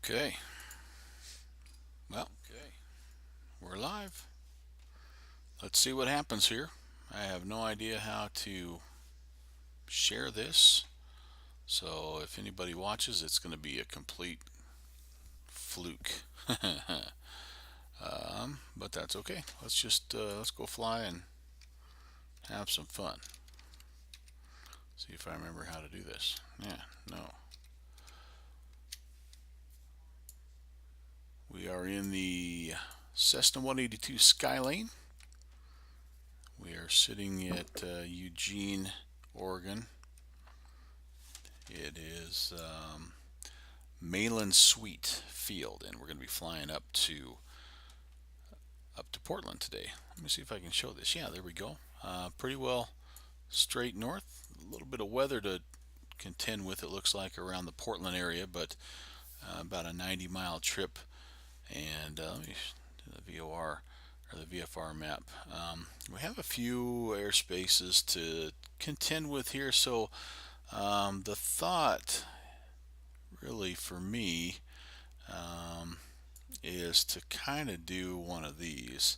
Okay, well, we're live. Let's see what happens here. I have no idea how to share this, so if anybody watches, it's going to be a complete fluke. But that's okay. Let's go fly and have some fun. See if I remember how to do this. Yeah, no. We are in the Cessna 182 Skylane. We are sitting at Eugene, Oregon. It is Malin Sweet Field, and we're going to be flying up to Portland today. Let me see if I can show this. Yeah, there we go. Pretty well straight north. A little bit of weather to contend with, it looks like, around the Portland area, but about a 90-mile trip. And let me do the VOR or the VFR map. We have a few airspaces to contend with here, so the thought really for me is to kind of do one of these.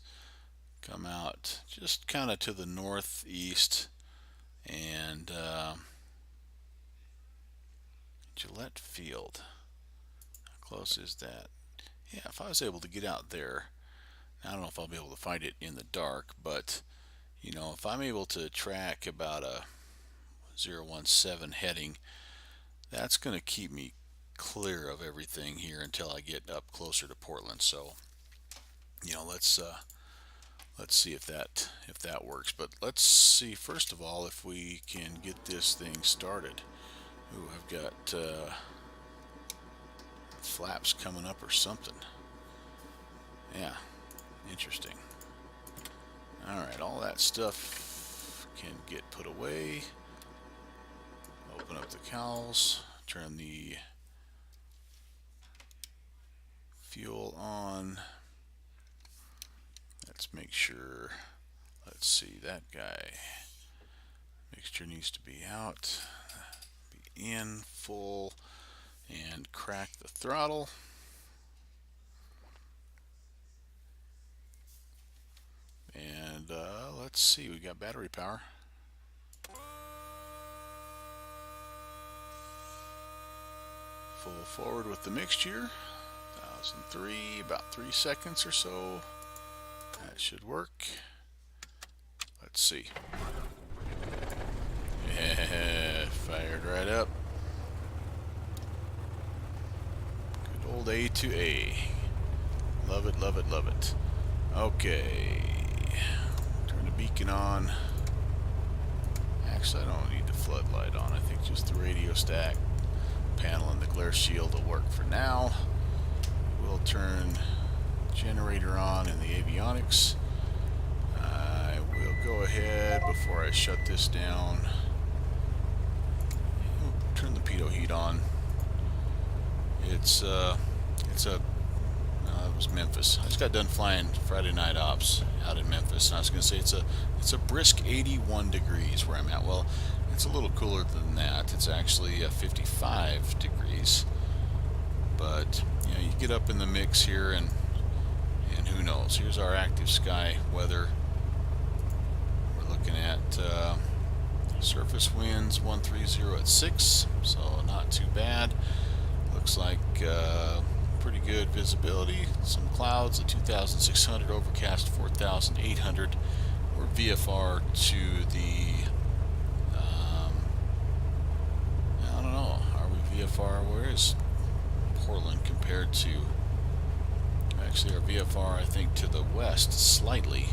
Come out just kind of to the northeast and Gillette Field. How close is that? Yeah, if I was able to get out there, I don't know if I'll be able to find it in the dark, but if I'm able to track about a 017 heading, that's going to keep me clear of everything here until I get up closer to Portland. So, let's see if that works. But let's see first of all if we can get this thing started. Ooh, I've got flaps coming up or something. Yeah, interesting. Alright, all that stuff can get put away. Open up the cowls, turn the fuel on. Let's make sure, let's see, that guy, mixture needs to be out, be in, full, and crack the throttle. And let's see, we got battery power. Full forward with the mixture. 1003, about 3 seconds or so. That should work. Let's see. Yeah, fired right up. Good old A to A. Love it, love it, love it. Okay. Turn the beacon on. Actually, I don't need the floodlight on. I think just the radio stack panel and the glare shield will work for now. We'll turn generator on in the avionics. I will go ahead before I shut this down. Turn the pitot heat on. It was Memphis. I just got done flying Friday night ops out in Memphis, and I was going to say it's a brisk 81 degrees where I'm at. Well, it's a little cooler than that. It's actually 55 degrees. But you get up in the mix here, and who knows? Here's our active sky weather. We're looking at surface winds 130 at 6, so not too bad. Looks like pretty good visibility. Some clouds at 2,600, overcast 4,800. We're VFR to the I don't know. Are we VFR? Where is Portland compared to? Actually, our VFR, I think, to the west slightly.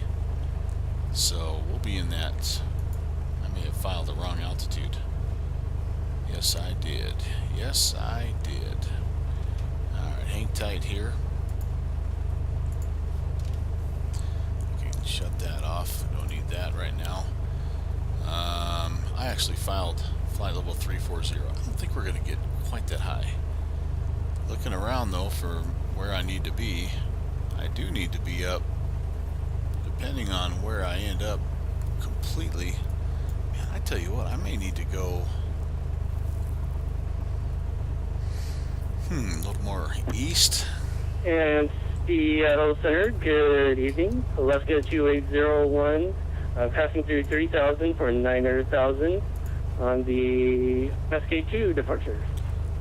So we'll be in that. I may have filed the wrong altitude. Yes, I did. Yes, I did. Alright, hang tight here. Okay, shut that off. Don't need that right now. I actually filed flight level 340. I don't think we're going to get quite that high. Looking around though for where I need to be, I do need to be up, depending on where I end up completely. Man, I tell you what, I may need to go A little more east. And Seattle Center, good evening. Alaska 2801, passing through 3000 for 900,000 on the Cascade 2 departure.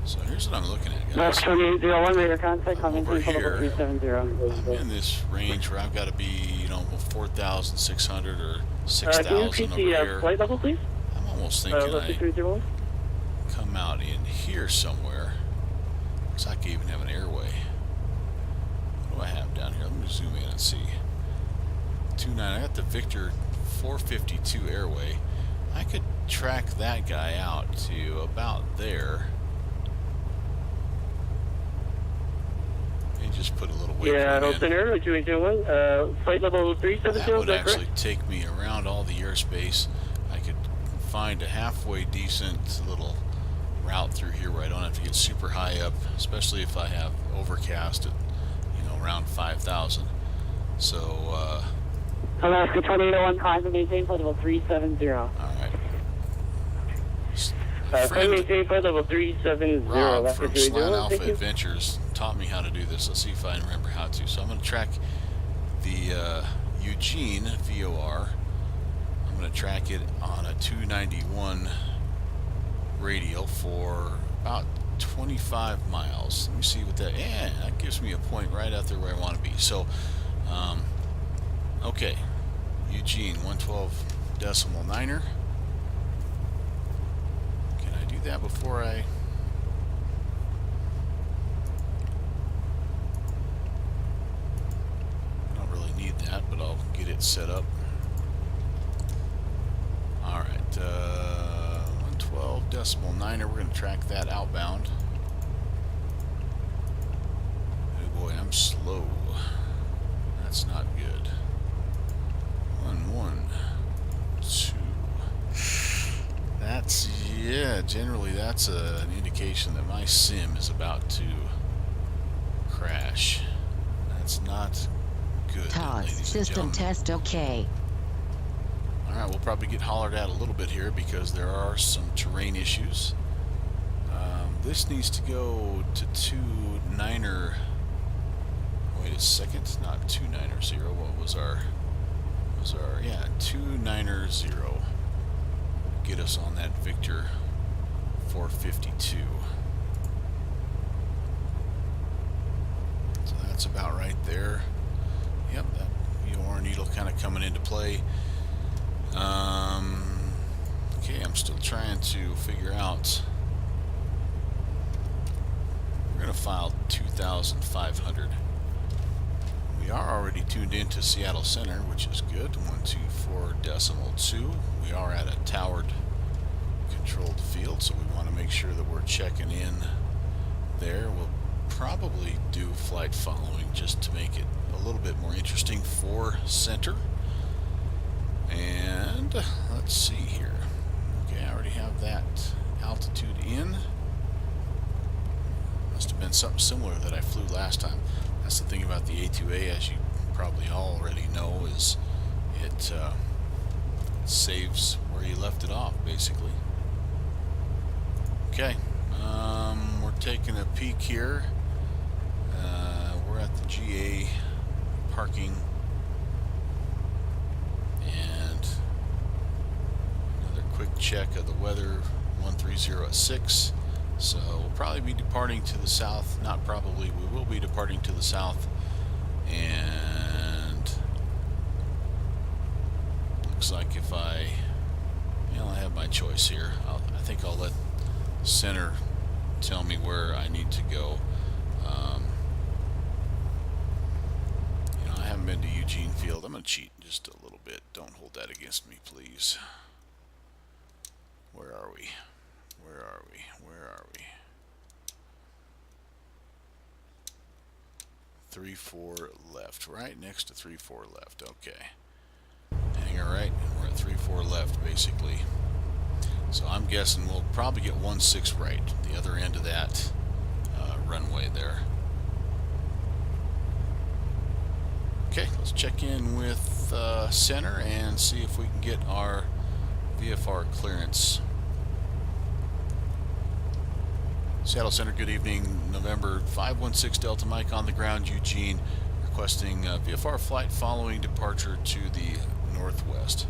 So here's what I'm looking at, guys. Alaska 2801, radar contact, I'm over here. 370. I'm in this range where I've got to be, 4,600 or 6,000 can you over repeat the here. flight level, please? I'm almost thinking Alaska 301. I come out in here somewhere. Looks like I even have an airway. What do I have down here? Let me zoom in and see. 29. I got the Victor 452 airway. I could track that guy out to about there. And just put a little waypoint Seattle in. Center, 2801, flight level 370. That would actually take me around all the airspace. I could find a halfway decent little route through here where I don't have to get super high up, especially if I have overcast at around 5,000. So Alaska 2801, climb and maintain flight level 370. all right. Maintain flight level 370. Rob Alaska from Slant 301, Alpha thank you. Adventures taught me how to do this. Let's see if I remember how to. So I'm going to track the Eugene VOR. I'm going to track it on a 291 radial for about 25 miles. Let me see what that. Yeah, that gives me a point right out there where I want to be. So, okay, Eugene 112.9er. Can I do that before I? I don't really need that, but I'll get it set up. All right. 112.9er. We're going to track that outbound. Oh boy, I'm slow. That's not good. 112. That's, yeah, generally that's an indication that my sim is about to crash. That's not good. Toss, system test okay. Alright, we'll probably get hollered at a little bit here because there are some terrain issues. This needs to go to 29er. Wait a second, not 290. What was our? Yeah, 290. Get us on that Victor 452. So that's about right there. Yep, that VOR needle kind of coming into play. Okay, I'm still trying to figure out. We're going to file 2,500. We are already tuned into Seattle Center, which is good. 124.2. We are at a towered controlled field, so we want to make sure that we're checking in there. We'll probably do flight following just to make it a little bit more interesting for center. And let's see here. Okay, I already have that altitude in. Must have been something similar that I flew last time. That's the thing about the A2A, as you probably already know, is it saves where you left it off, basically. Okay, we're taking a peek here. We're at the GA parking. And another quick check of the weather, 130 at 6. So we'll probably be departing to the south. Not probably, we will be departing to the south. And looks like if I have my choice here. I think I'll let center tell me where I need to go. I haven't been to Eugene Field. I'm going to cheat just a little bit. Don't hold that against me, please. Where are we? Where are we? Where are we? 3-4 left, right next to 3-4 left. Okay. Hangar right, and we're at 3-4 left, basically. So I'm guessing we'll probably get 1-6 right, the other end of that runway there. Okay, let's check in with center and see if we can get our VFR clearance Seattle Center, good evening. November 516 Delta Mike on the ground. Eugene requesting VFR flight following departure to the northwest.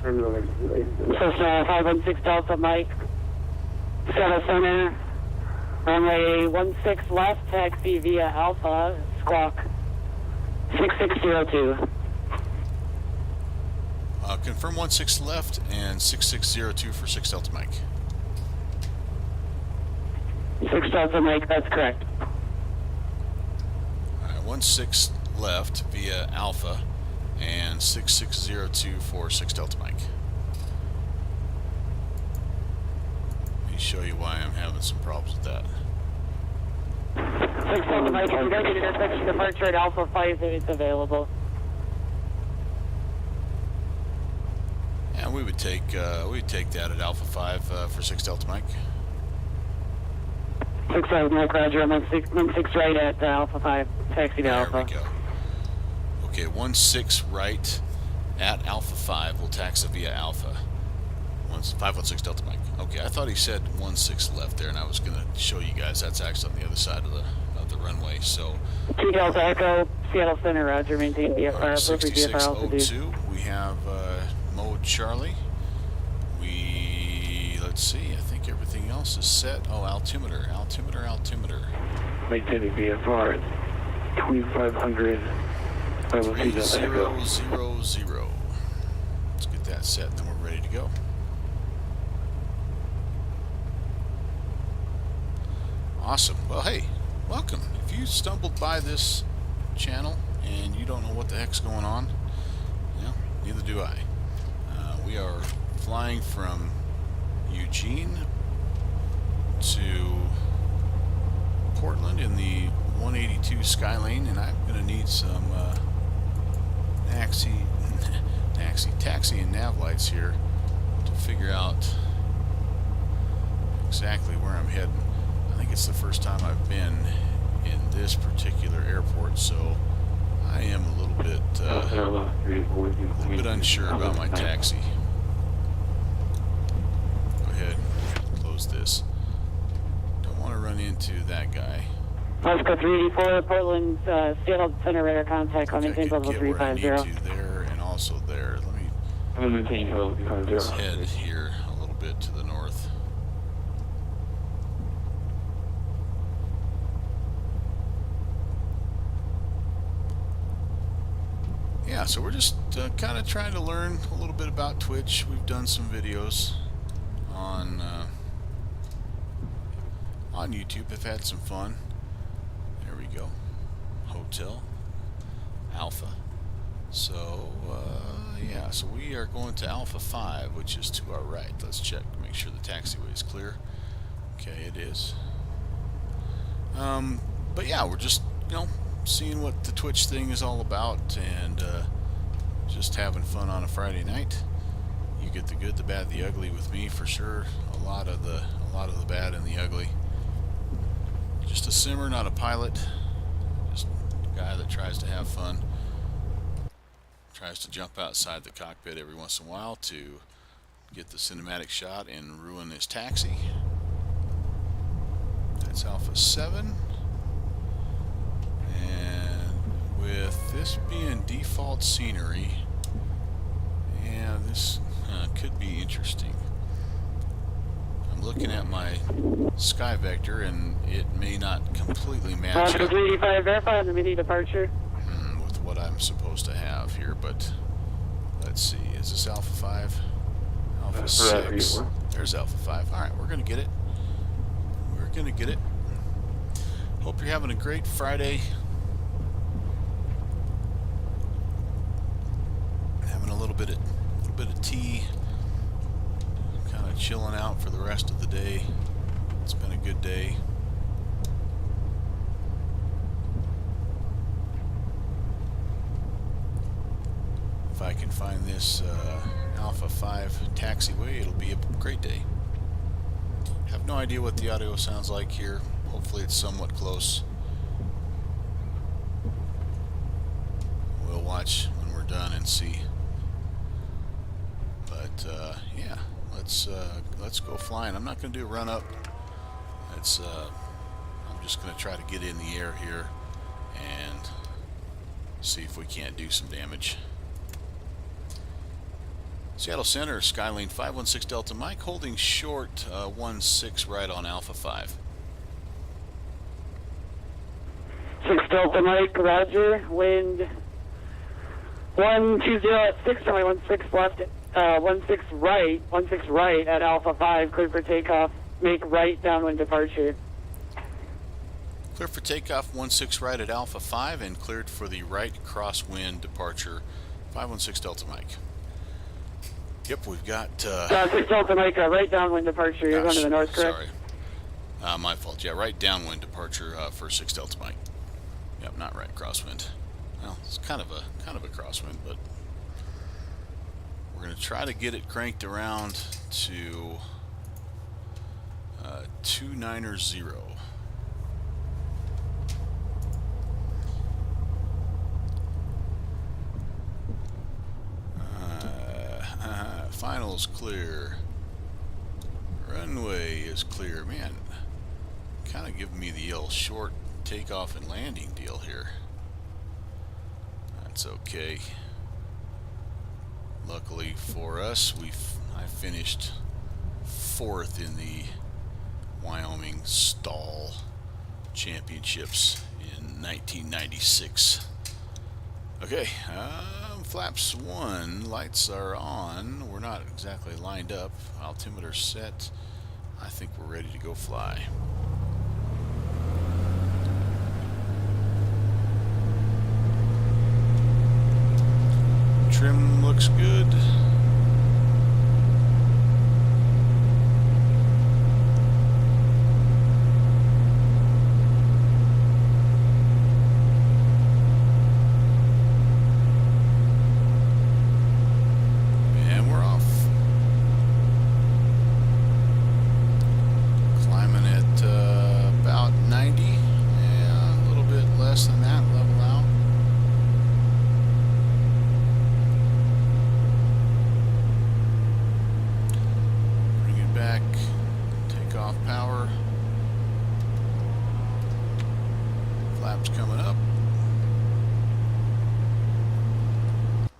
Cessna 516 Delta Mike. Seattle Center. Runway 16 left, taxi via Alpha, squawk 6602. Confirm 16 left and 6602 for 6 Delta Mike. 6 Delta Mike, that's correct. Alright, 16 left via Alpha and 6602 for 6 Delta Mike. Let me show you why I'm having some problems with that. 6 Delta Mike, if you don't get intersection departure at Alpha 5, it's available. And we would take that at Alpha 5 for 6 Delta Mike. 6 Delta Mike, roger, I'm on 6 right at Alpha 5, taxi to There Alpha. we go. Okay, 16 right at Alpha 5. We'll taxi via Alpha. 516 Delta Mike. Okay, I thought he said 16 left there, and I was going to show you guys that's actually on the other side of the runway. So 2 Delta Echo, Seattle Center, roger, maintain VFR, appropriate VFR altitude. 6602. We have mode Charlie. Let's see, I think everything else is set. Oh, altimeter. Maintaining VFR 2500. 3000. Let's get that set, and then we're ready to go. Awesome. Well, hey, welcome. If you stumbled by this channel and you don't know what the heck's going on, neither do I. We are flying from Eugene to Portland in the 182 Skylane, and I'm going to need some taxi and nav lights here to figure out exactly where I'm heading. I think it's the first time I've been in this particular airport, so I am a little bit unsure about my taxi. Go ahead and close this. Don't want to run into that guy. Oscar 384, Portland, Seattle Center radar contact, on maintain level Get where I need 350. to there and also there. Let's head here a little bit to the north. Yeah, so we're just kind of trying to learn a little bit about Twitch. We've done some videos on YouTube. Have had some fun. There we go. Hotel Alpha. So yeah, so we are going to Alpha 5, which is to our right. Let's check to make sure the taxiway is clear. Okay, it is. But yeah, we're just seeing what the Twitch thing is all about, and just having fun on a Friday night. You get the good, the bad, the ugly with me for sure. A lot of the bad and the ugly. Just a simmer, not a pilot. Just a guy that tries to have fun. Tries to jump outside the cockpit every once in a while to get the cinematic shot and ruin his taxi. That's Alpha 7. And with this being default scenery, yeah, this could be interesting. I'm looking at my sky vector and it may not completely match Oscar up 385, verify the immediate departure. with what I'm supposed to have here, but let's see. Is this Alpha 5? Alpha 6. There's Alpha 5. Alright, we're going to get it. We're going to get it. Hope you're having a great Friday. Having a little bit of tea. Kind of chilling out for the rest of the day. It's been a good day. If I can find this Alpha 5 taxiway, it'll be a great day. Have no idea what the audio sounds like here. Hopefully it's somewhat close. We'll watch when we're done and see. But yeah, let's let's go flying. I'm not going to do a run up. I'm just going to try to get in the air here and see if we can't do some damage. Seattle Center, Skylane 516 Delta Mike, holding short 16 right on Alpha 5. 6 Delta Mike, roger. Wind 120 at 6, runway 16 left, 16 right at Alpha 5, cleared for takeoff. Make right downwind departure. Clear for takeoff 16 right at Alpha 5 and cleared for the right crosswind departure 516 Delta Mike. Yep, we've got 6 Delta Mike, right downwind departure. You're going to the north, correct? Sorry. My fault. Yeah, right downwind departure for 6 Delta Mike. Yep, not right crosswind. Well, it's kind of a crosswind, but we're going to try to get it cranked around to 290. Finals clear. Runway is clear. Man, kind of giving me the old short takeoff and landing deal here. That's okay. Luckily for us, I finished 4th in the Wyoming Stall Championships in 1996. Okay, flaps 1, lights are on. We're not exactly lined up. Altimeter set. I think we're ready to go fly. Trim looks good.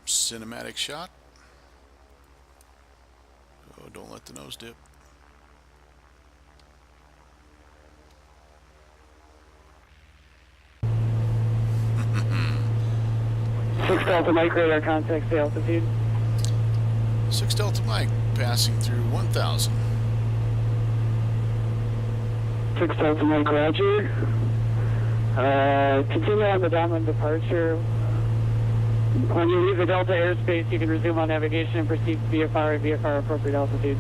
Cinematic shot. Oh, don't let the nose dip. Six Delta Mike, radar contact, the altitude. 6 Delta Mike, passing through 1,000. 6 Delta Mike, roger. Continue on the downwind departure. When you leave the Delta airspace, you can resume on navigation and proceed to VFR at VFR appropriate altitude.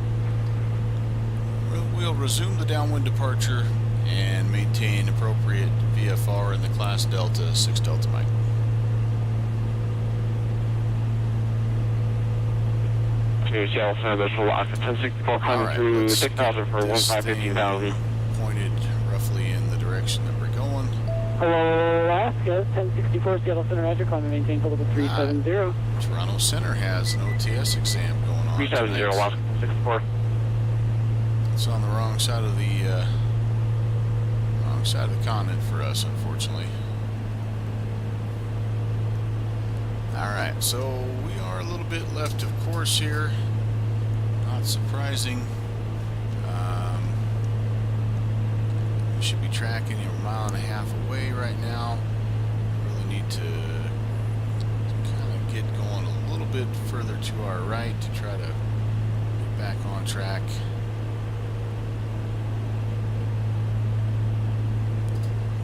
We'll resume the downwind departure and maintain appropriate VFR in the class Delta, 6 Delta Mike. Seattle Center, there's a lot. 1064 climbing through 6,000 for 15,000. Pointed roughly in the direction that we're going. Hello, Alaska, 1064 Seattle Center, roger, climb and maintain full level 370. Toronto Center has an OTS exam going on. 370, Alaska, 1064. It's on the wrong side of the continent for us, unfortunately. Alright, so we are a little bit left of course here. Not surprising. We should be tracking a mile and a half away right now. Really need to kind of get going a little bit further to our right to try to get back on track.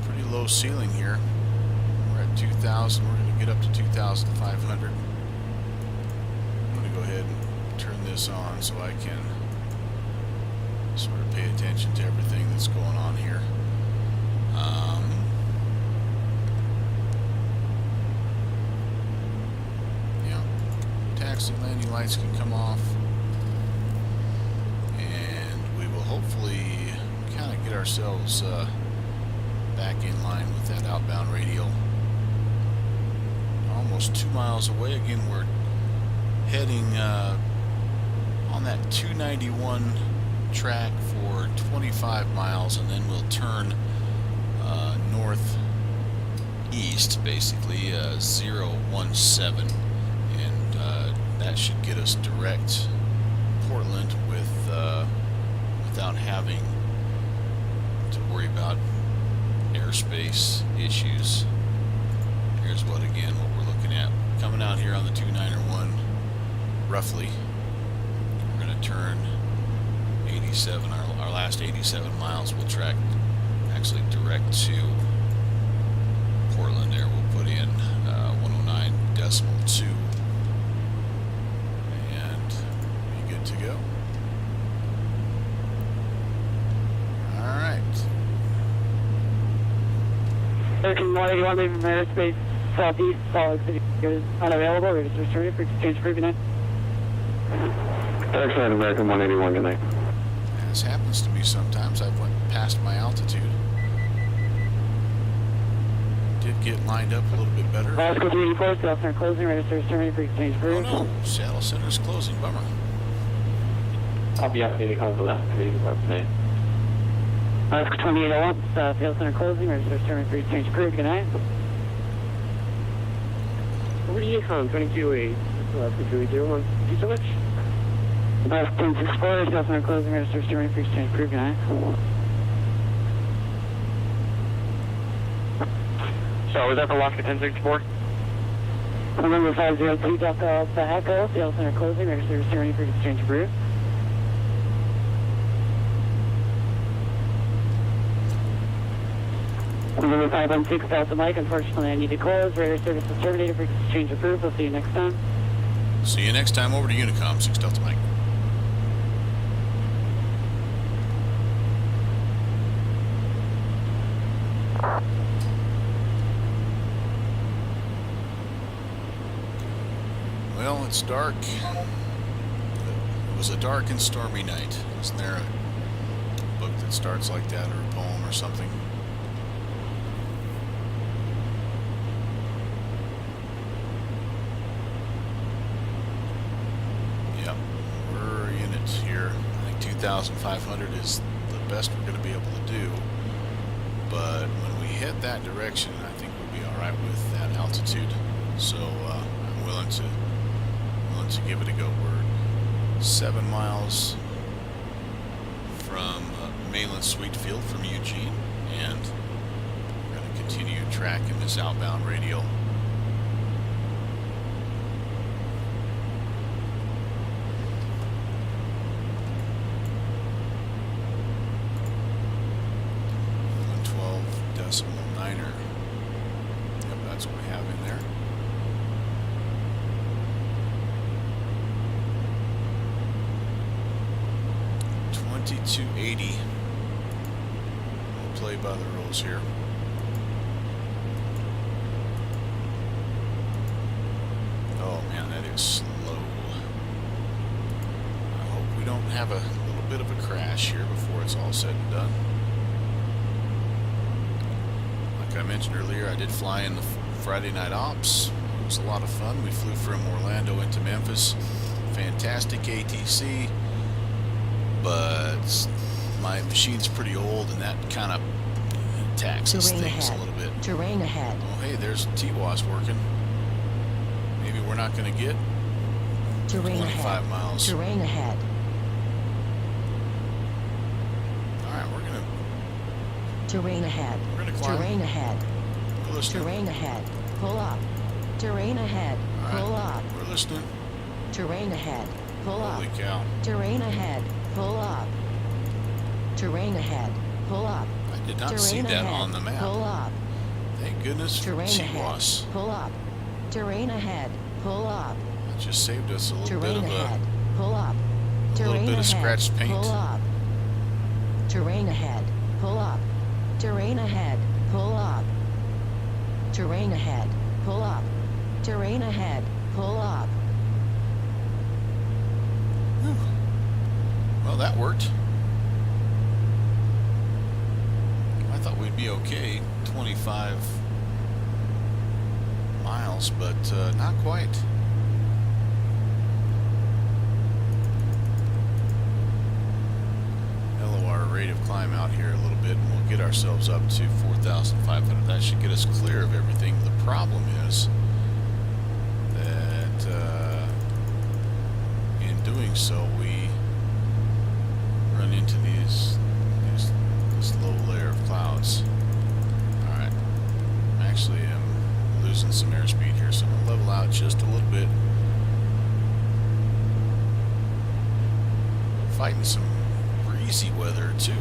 Pretty low ceiling here. We're at 2,000. We're going to get up to 2,500. I'm going to go ahead and turn this on so I can sort of pay attention to everything that's going on here. Yeah, taxi landing lights can come off, and we will hopefully kind of get ourselves back in line with that outbound radial. Almost 2 miles away. Again, we're heading on that 291 track for 25 miles, and then we'll turn northeast, basically 017, and that should get us direct Portland without having to worry about airspace issues. Here's what we're looking at. Coming out here on the 291, roughly, we're going to turn 87. Our last 87 miles will track actually direct to Portland. There we'll put in 109.2 and be good to go. All right. American 181 leaving from airspace southeast, Salt Lake City is unavailable. We're just returning for exchange for good night. Excellent, American 181, good night. This happens to me sometimes. I've went past my altitude. Did get lined up a little bit better. Alaska 384, Saddle Center closing, register returning for exchange for Oh no, Saddle Center's closing, bummer. I'll be updating on the left website. Alaska 2801, Saddle Center closing, register returning for exchange for good night. Over to Yukon, 228. Alaska 201. Thank you so much. Alaska 1064, Saddle Center closing, register returning for exchange for good night. So, was that for Alaska 1064? Number 502, Delta Alpha Echo, Saddle Center closing, register returning for exchange for Number 516, Delta Mike, unfortunately I need to close. Radar service is terminated for exchange approved. We'll see you next time. See you next time. Over to Unicom, 6 Delta Mike. Well, it's dark. It was a dark and stormy night. Isn't there a book that starts like that, or a poem or something? Yep, we're in it here. I think 2,500 is the best we're going to be able to do. But when we head that direction, I think we'll be all right with that altitude. So I'm willing to give it a go. We're 7 miles from Mainland Sweetfield from Eugene, and we're going to continue tracking this outbound radial. .9er. Yep, that's what we have in there. .280. We'll play by the rules here. Oh man, that is slow. I hope we don't have a little bit of a crash here before it's all said and done. Like I mentioned earlier, I did fly in the Friday night ops. It was a lot of fun. We flew from Orlando into Memphis. Fantastic ATC. But my machine's pretty old, and that kind of taxes things a little bit. Terrain ahead. Oh, hey, there's TWAS working. Maybe we're not going to get Terrain 25 ahead. miles. Terrain ahead. All right, we're going Terrain ahead. to climb. Terrain ahead. We're listening. Terrain ahead. Pull up. Terrain ahead. All Pull right, up. we're listening. Terrain ahead. Pull up. Holy cow. Terrain ahead. Pull up. Terrain ahead. Pull up. I did not Terrain see that ahead. on the map. Pull up. Thank goodness for Terrain ahead. TWAS. Pull up. Terrain ahead. Pull up. That just saved us a little bit Terrain of ahead. Pull up. a Terrain little bit ahead. of scratched paint. Pull up. Terrain ahead. Pull up. Terrain ahead. Pull up. Terrain ahead. Pull up. Terrain ahead. Pull up. Whew. Well, that worked. I thought we'd be okay, 25 miles, but not quite. climb out here a little bit, and we'll get ourselves up to 4,500. That should get us clear of everything. The problem is that in doing so, we run into this low layer of clouds. All right, actually, I'm losing some airspeed here, so I'm gonna level out just a little bit. Fighting some breezy weather too,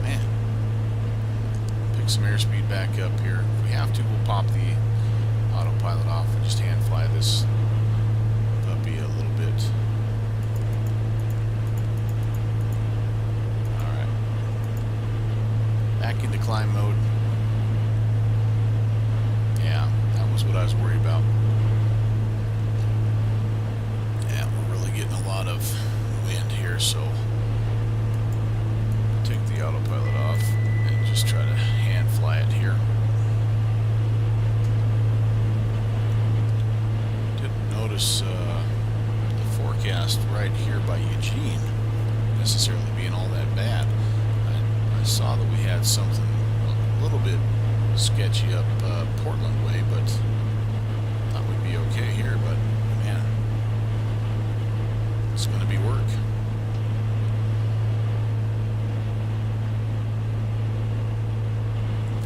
man. Pick some airspeed back up here. If we have to, we'll pop the autopilot off and just hand fly this puppy a little bit. Alright. Back into climb mode. Yeah, that was what I was worried about. Yeah, we're really getting a lot of wind here, so take the autopilot off and just try to hand fly it here. Didn't notice the forecast right here by Eugene necessarily being all that bad. I saw that we had something a little bit sketchy up Portland way, but thought we'd be okay here, but man, it's going to be work.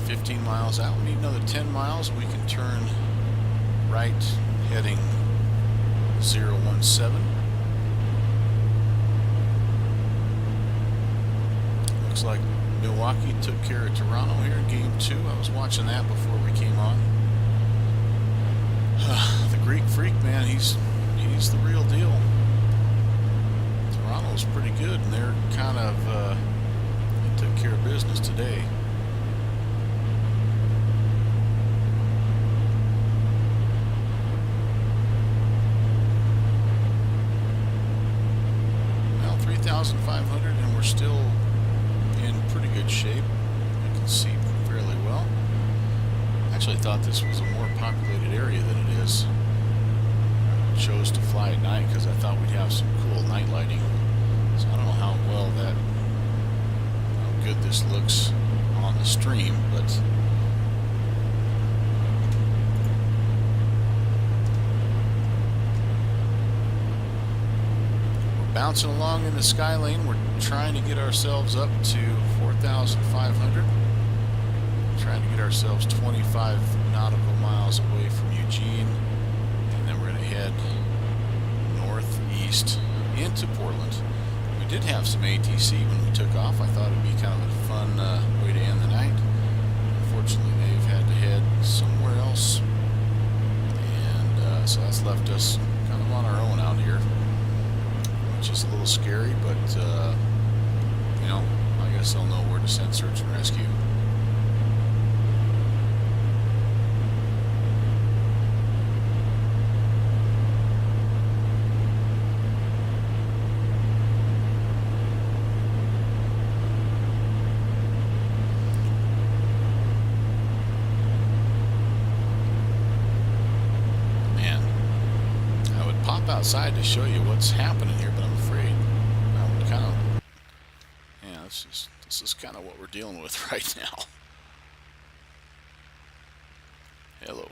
15 miles out. We need another 10 miles. We can turn right heading 017. Looks like Milwaukee took care of Toronto here in game 2. I was watching that before we came on. The Greek Freak, man, he's the real deal. Toronto's pretty good, and they're kind of they took care of business today. Well, 3,500, and we're still in pretty good shape. You can see fairly well. Actually, I thought this was a more populated area than it is. I chose to fly at night because I thought we'd have some cool night lighting. So I don't know how good this looks on the stream, but we're bouncing along in the sky lane. We're trying to get ourselves up to 4,500. Trying to get ourselves 25 nautical miles away from Eugene, and then we're going to head northeast into Portland. We did have some ATC when we took off. I thought it'd be kind of a fun way to end the night. Unfortunately, they've had to head somewhere else, and so that's left us kind of on our own out here, which is a little scary, but you know, I guess they'll know where to send search and rescue. Outside to show you what's happening here, but I'm afraid I would kind of, yeah, this is kind of what we're dealing with right now. Hello.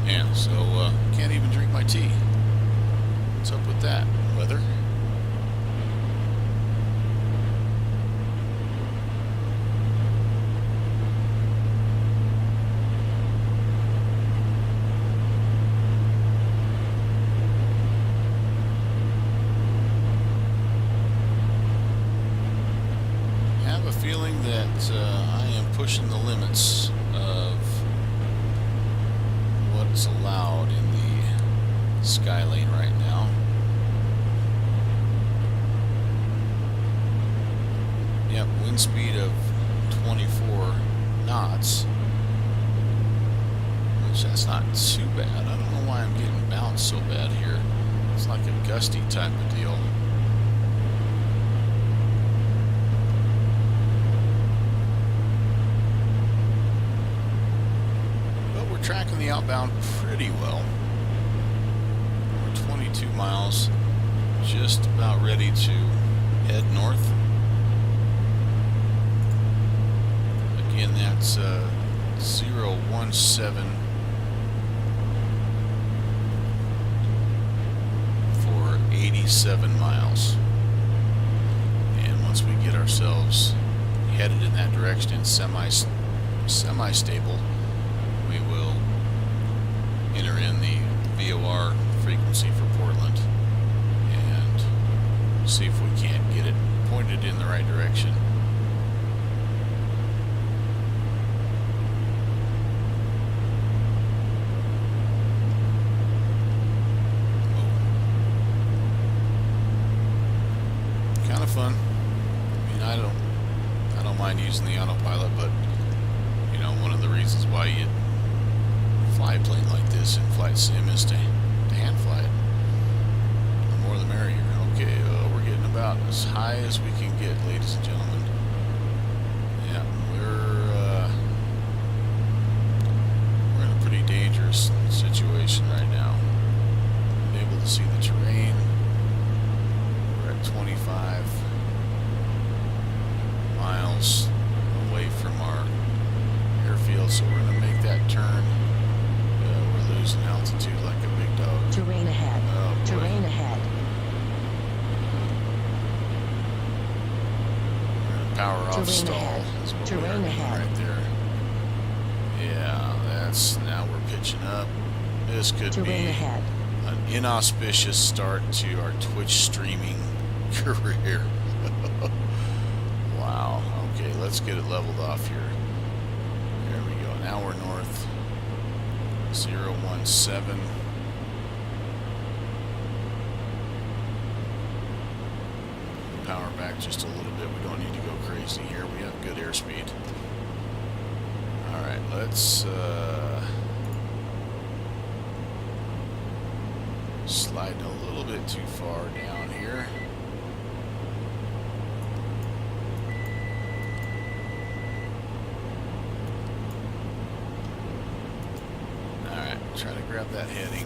Yeah, so can't even drink my tea. What's up with that? Weather? Feeling that I am pushing the limits of what's allowed in the sky lane right now. Yep, wind speed of 24 knots, which that's not too bad. I don't know why I'm getting bounced so bad here. It's like a gusty type of deal. Tracking the outbound pretty well. We're 22 miles, just about ready to head north. Again, that's 017 for 87 miles. And once we get ourselves headed in that direction and semi-stable, we will enter in the VOR frequency for Portland and see if we can't get it pointed in the right direction. Kind of fun. I mean, I don't mind using the autopilot, but you know, one of the reasons why you fly a plane like this in flight sim is to hand fly it. The more the merrier. Okay, we're getting about as high as we can get, ladies and gentlemen. Yeah, we're in a pretty dangerous situation right now. I'm able to see the terrain. We're at 25 miles away from our airfield, so we're going to make that turn. We're losing altitude like a big dog. Terrain ahead. Oh, boy. Terrain ahead. We're going to power off Terrain stall. ahead. Is what Terrain we are ahead. right there. Yeah, now we're pitching up. This could Terrain be ahead. an inauspicious start to our Twitch streaming career. Wow. Okay, let's get it leveled off here. There we go. Now we're north. 017. Power back just a little bit. We don't need to go crazy here. We have good airspeed. Alright, let's slide a little bit too far down here. Try to grab that heading.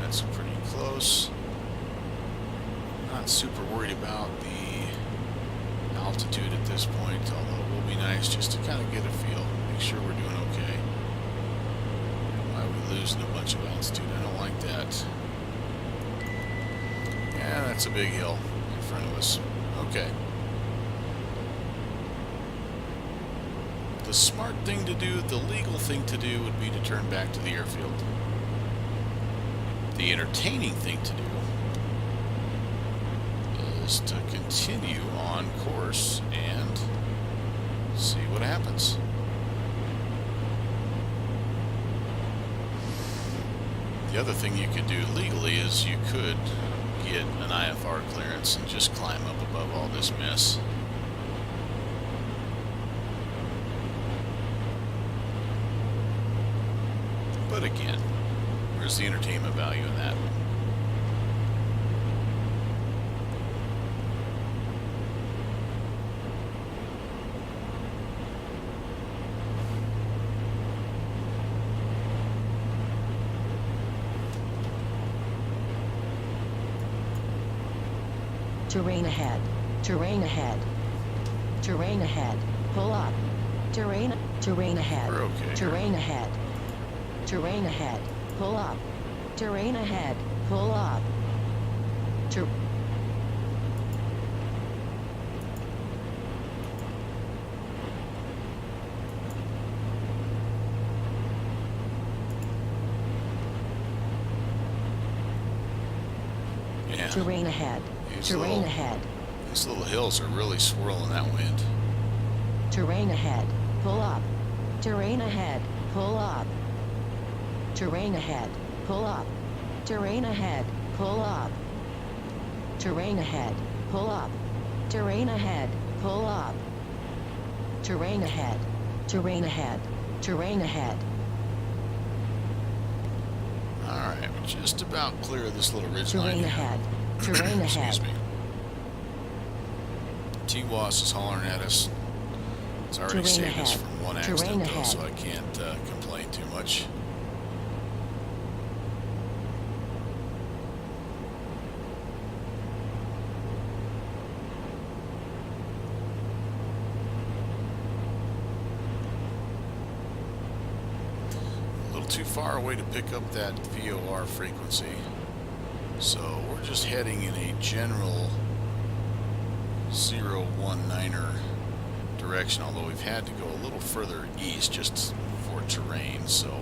That's pretty close. Not super worried about the altitude at this point, although it will be nice just to kind of get a feel, make sure we're doing okay. Why are we losing a bunch of altitude? I don't like that. Yeah, that's a big hill in front of us. Okay. The smart thing to do, the legal thing to do, would be to turn back to the airfield. The entertaining thing to do is to continue on course and see what happens. The other thing you could do legally is you could get an IFR clearance and just climb up above all this mess. But again, where's the entertainment value in that? Terrain ahead. Terrain ahead. Terrain ahead. Pull up. Terrain ahead. We're okay. Terrain ahead. Terrain ahead. Pull up. Terrain ahead. Pull up. Yeah. Terrain ahead. Terrain ahead. These little hills are really swirling that wind. Terrain ahead. Pull up. Terrain ahead. Pull up. Terrain ahead. Pull up. Terrain ahead. Pull up. Terrain ahead. Pull up. Terrain ahead. Pull up. Terrain ahead. Terrain ahead. Terrain ahead. Alright, we're just about clear of this little ridge line Terrain here. ahead. Terrain ahead. Excuse me. TWAS is hollering at us. It's already Terrain saved us ahead. from one Terrain accident though, ahead. so I can't complain too much. too far away to pick up that VOR frequency. So we're just heading in a general 019er direction, although we've had to go a little further east just for terrain. So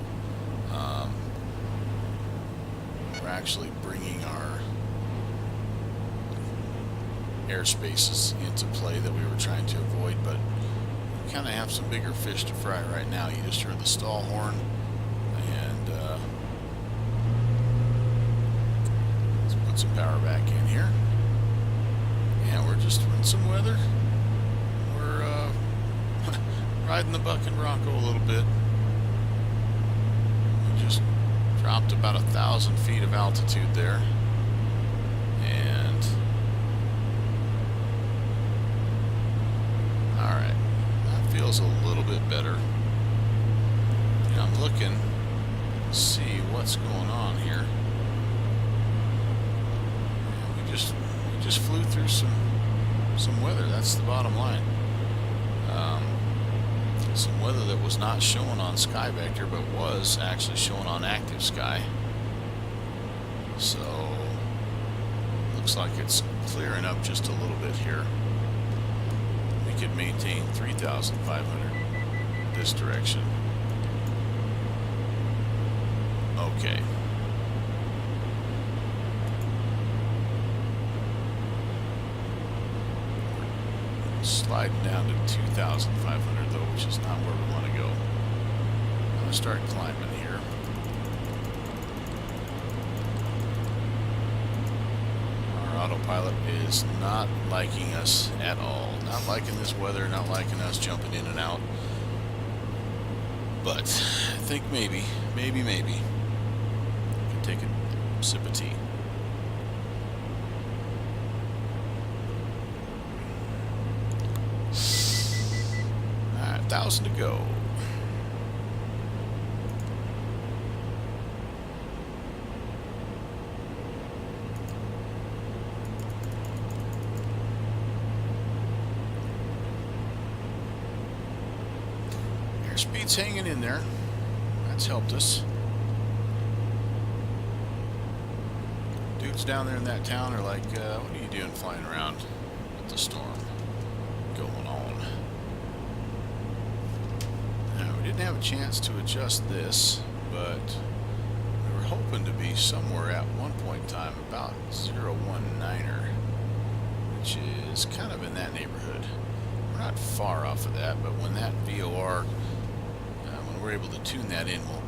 we're actually bringing our airspaces into play that we were trying to avoid, but we kind of have some bigger fish to fry right now. You just heard the stall horn, and let's put some power back in here. And we're just in some weather. We're riding the buck and bronco a little bit. We just dropped about 1,000 feet of altitude there, and alright, that feels a little bit better. And I'm looking to see what's going on here. We just flew through some weather. That's the bottom line. Some weather that was not shown on Sky Vector, but was actually shown on Active Sky. So looks like it's clearing up just a little bit here. We could maintain 3,500 this direction. Okay. Sliding down to 2,500 though, which is not where we want to go. I'm going to start climbing here. Our autopilot is not liking us at all. Not liking this weather, not liking us jumping in and out. But I think maybe I can take a sip of tea. Alright, 1,000 to go. Airspeed's hanging in there. That's helped us. Dudes down there in that town are like, what are you doing flying around with the storm going on? Now, we didn't have a chance to adjust this, but we were hoping to be somewhere at one point in time about 019er, which is kind of in that neighborhood. We're not far off of that, but when that VOR, when we're able to tune that in, we'll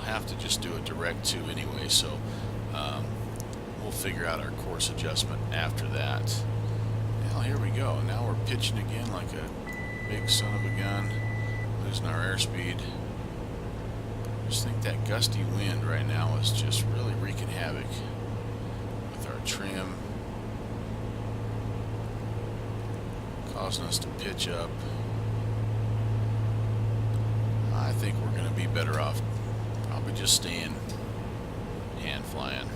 have to just do a direct to anyway, so we'll figure out our course adjustment after that. Well, here we go. Now we're pitching again like a big son of a gun, losing our airspeed. I just think that gusty wind right now is just really wreaking havoc with our trim, causing us to pitch up. I think we're going to be better off probably just staying and flying.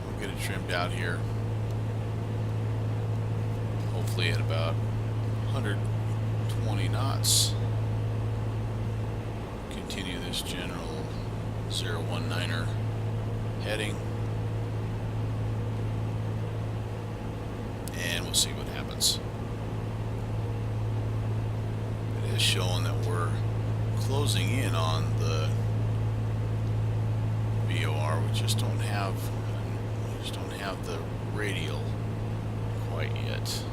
We'll get it trimmed out here. Hopefully at about 120 knots. Continue this general 019er heading. And we'll see what happens. It is showing that we're closing in on the VOR. We just don't have the radial quite yet.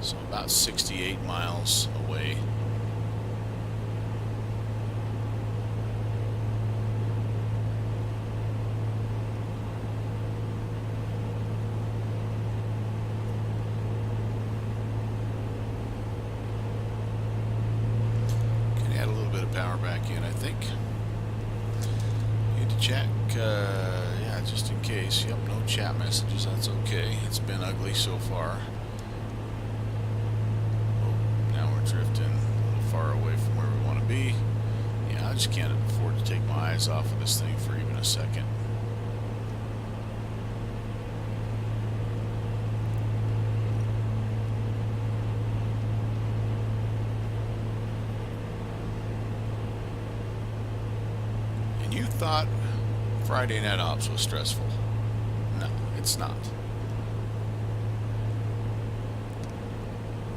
So about 68 miles away. Power back in, I think. Need to check, yeah, just in case. Yep, no chat messages, that's okay. It's been ugly so far. Oh, now we're drifting a little far away from where we want to be. Yeah, I just can't afford to take my eyes off of this thing for even a second. thought Friday night ops was stressful. No, it's not.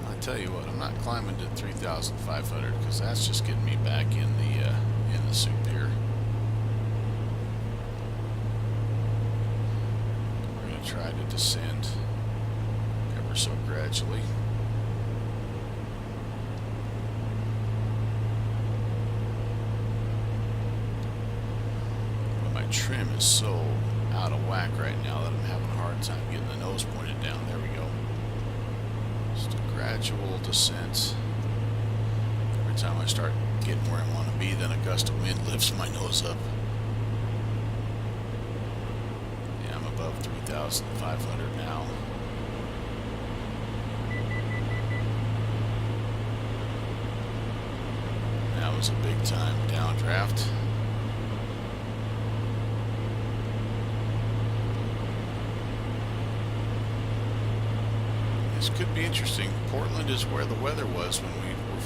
I tell you what, I'm not climbing to 3,500 because that's just getting me back in the soup here. We're going to try to descend ever so gradually. But my trim is so out of whack right now that I'm having a hard time getting the nose pointed down. There we go. Just a gradual descent. Every time I start getting where I want to be, then a gust of wind lifts my nose up. Yeah, I'm above 3,500 now. That was a big time downdraft. This could be interesting. Portland is where the weather was when we were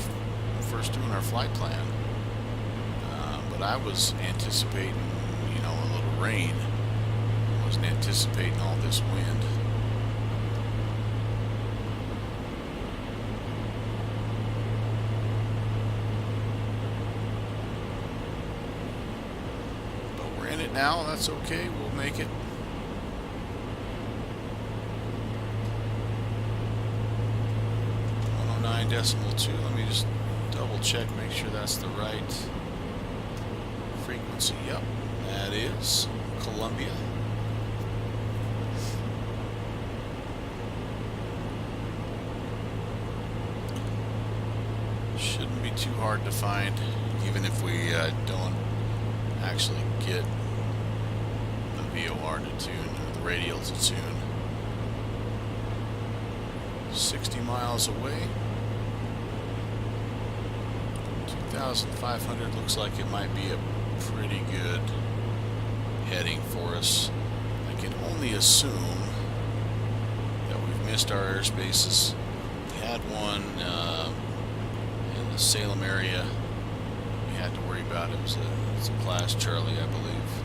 first doing our flight plan. But I was anticipating, you know, a little rain. I wasn't anticipating all this wind. But we're in it now. That's okay. We'll make it. Decimal 2. Let me just double check, make sure that's the right frequency. Yep, that is Columbia. Shouldn't be too hard to find, even if we don't actually get the VOR to tune, or the radial to tune. 60 miles away. 2,500 looks like it might be a pretty good heading for us. I can only assume that we've missed our airspaces. We had one in the Salem area we had to worry about. It's a Class Charlie, I believe.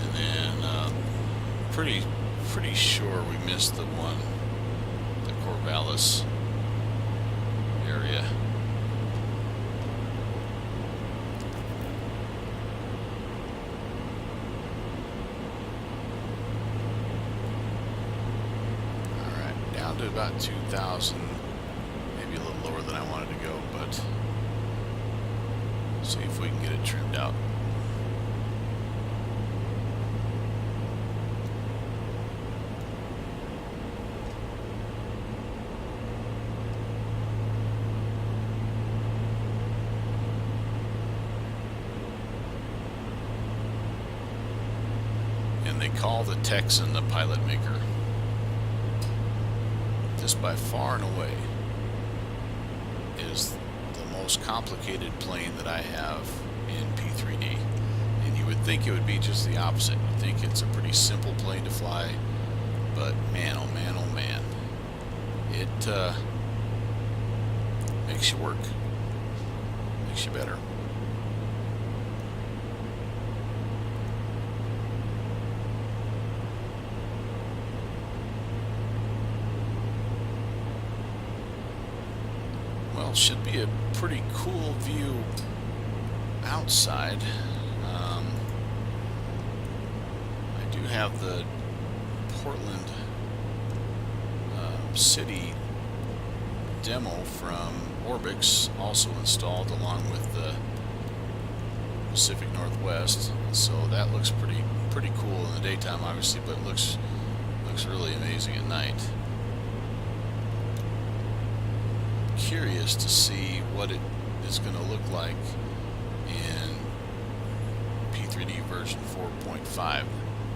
And then pretty sure we missed the one, the Corvallis area. Alright, down to about 2,000, maybe a little lower than I wanted to go, but see if we can get it trimmed out. They call the Texan the pilot maker. This by far and away is the most complicated plane that I have in P3D. And you would think it would be just the opposite. You'd think it's a pretty simple plane to fly, but man, oh man, oh man. It makes you work. Makes you better. Well, should be a pretty cool view outside. I do have the Portland City demo from Orbix also installed along with the Pacific Northwest, so that looks pretty cool in the daytime, obviously, but it looks really amazing at night. Curious to see what it is going to look like in P3D version 4.5. I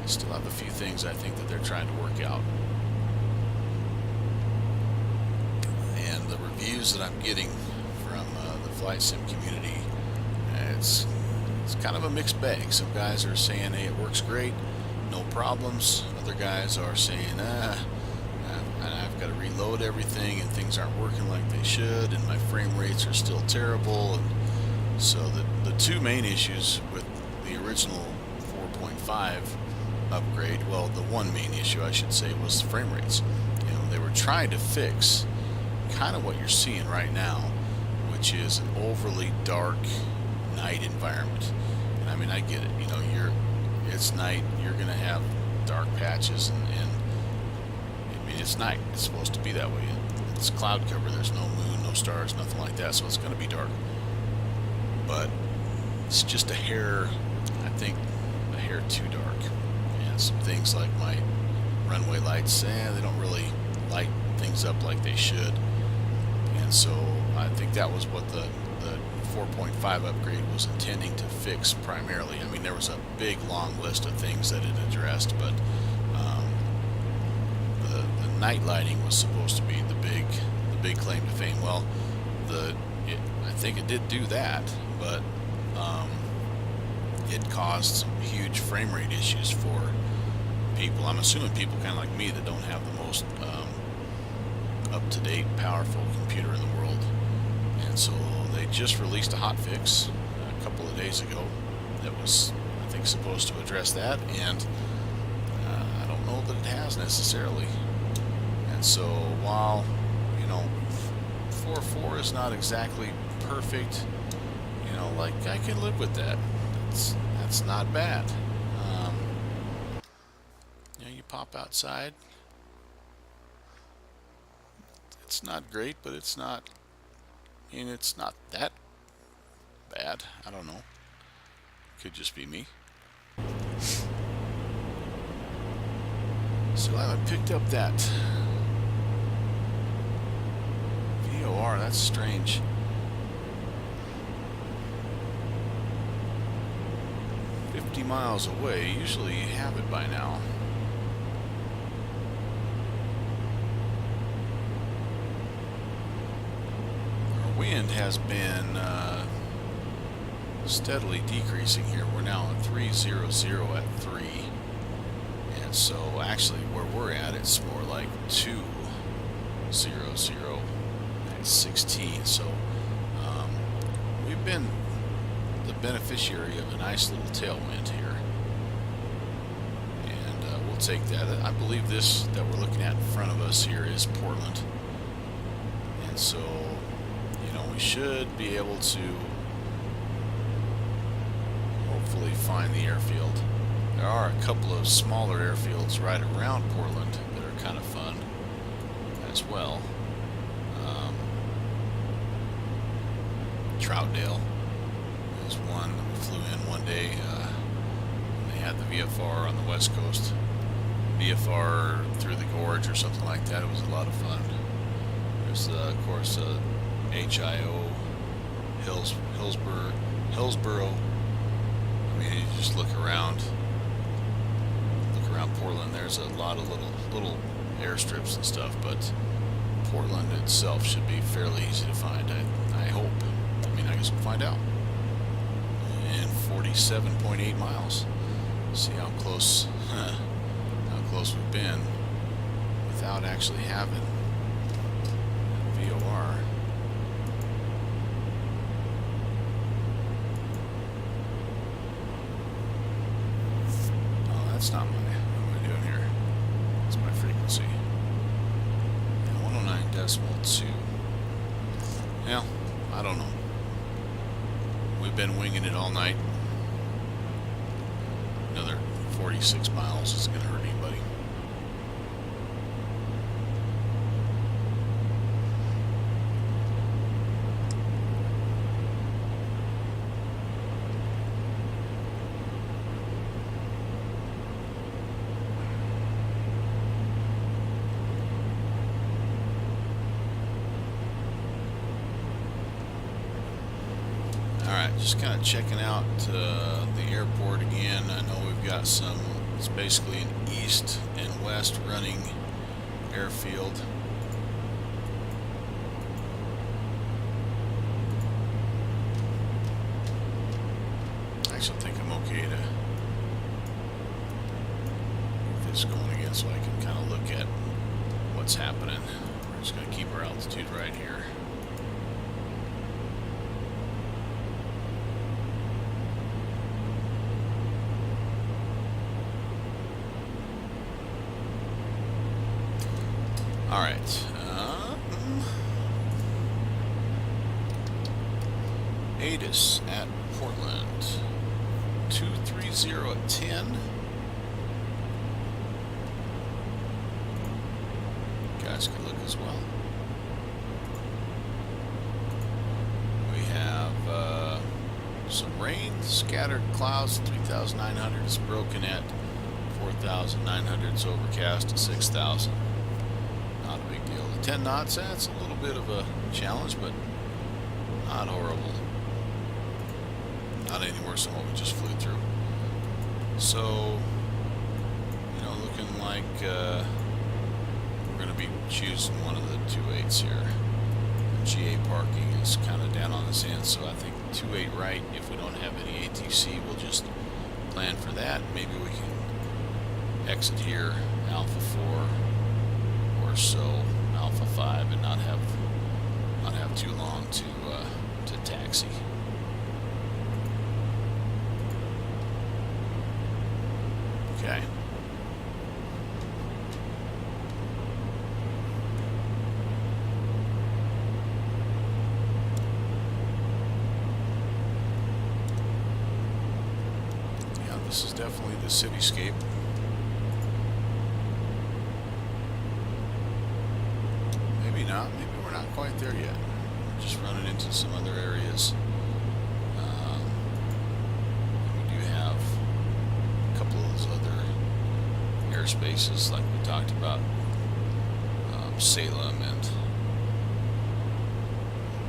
still have a few things I think that they're trying to work out. And the reviews that I'm getting from the flight sim community, it's kind of a mixed bag. Some guys are saying, hey, it works great, no problems. Other guys are saying, I've got to reload everything and things aren't working like they should, and my frame rates are still terrible. And So the two main issues with the original 4.5 upgrade, well, the one main issue I should say was the frame rates. You know, they were trying to fix kind of what you're seeing right now, which is an overly dark night environment. And I mean, I get it. You know, it's night. You're gonna have dark patches, and I mean, it's night. It's supposed to be that way. It's cloud cover. There's no moon, no stars, nothing like that. So it's gonna be dark. But it's just a hair. I think a hair too dark. And some things like my runway lights, they don't really light things up like they should. And so I think that was what the 4.5 upgrade was intending to fix primarily. I mean, there was a big long list of things that it addressed, but the night lighting was supposed to be the big claim to fame. Well, I think it did do that, but it caused some huge frame rate issues for people. I'm assuming people kind of like me that don't have the most up-to-date, powerful computer in the world. And so they just released a hot fix a couple of days ago that was, I think, supposed to address that, and I don't know that it has necessarily. And so while, you know, 4.4 is not exactly perfect, you know, like, I can live with that. That's not bad. You know, you pop outside. It's not great, but it's not, and it's not that bad. I don't know. Could just be me. So I picked up that VOR. That's strange. 50 miles away. Usually you have it by now. Wind has been steadily decreasing here. We're now at 300 at 3, and so actually where we're at, it's more like 200 at 16. So we've been the beneficiary of a nice little tailwind here, and we'll take that. I believe this that we're looking at in front of us here is Portland, and so we should be able to hopefully find the airfield. There are a couple of smaller airfields right around Portland that are kind of fun as well. Troutdale is one that we flew in one day. They had the VFR on the west coast. VFR through the gorge or something like that. It was a lot of fun. There's of course HIO, Hillsboro. I mean, you just look around Portland. There's a lot of little airstrips and stuff, but Portland itself should be fairly easy to find. I hope. I mean, I guess we'll find out. And 47.8 miles. See how close we've been without actually having VOR. Oh, that's not what am I doing here? That's my frequency. 109.2. Yeah, I don't know. We've been winging it all night. Another 46 miles isn't going to hurt anybody. Alright, just kind of checking out the airport again. I know we've got it's basically an east and west running airfield. I actually think I'm okay to move this going again so I can kind of look at what's happening. We're just going to keep our altitude right here. Alright. ATIS at Portland. 230 at 10. Guys could look as well. We have some rain, scattered clouds, 3,900. It's broken at 4,900. It's overcast at 6,000. Not a big deal. The 10 knots, that's a little bit of a challenge, but not horrible. Not any worse than what we just flew through. So, you know, looking like we're going to be choosing one of the 2.8s here. GA parking is kind of down on this end, so I think 2.8 right. If we don't have any ATC, we'll just plan for that. Maybe we can exit here, Alpha 4 or so, Alpha 5, and not have too long to taxi. Okay. Yeah, this is definitely the cityscape. Maybe not. Maybe we're not quite there yet. We're just running into some other areas. We do have a couple of those other airspaces, like we talked about, Salem and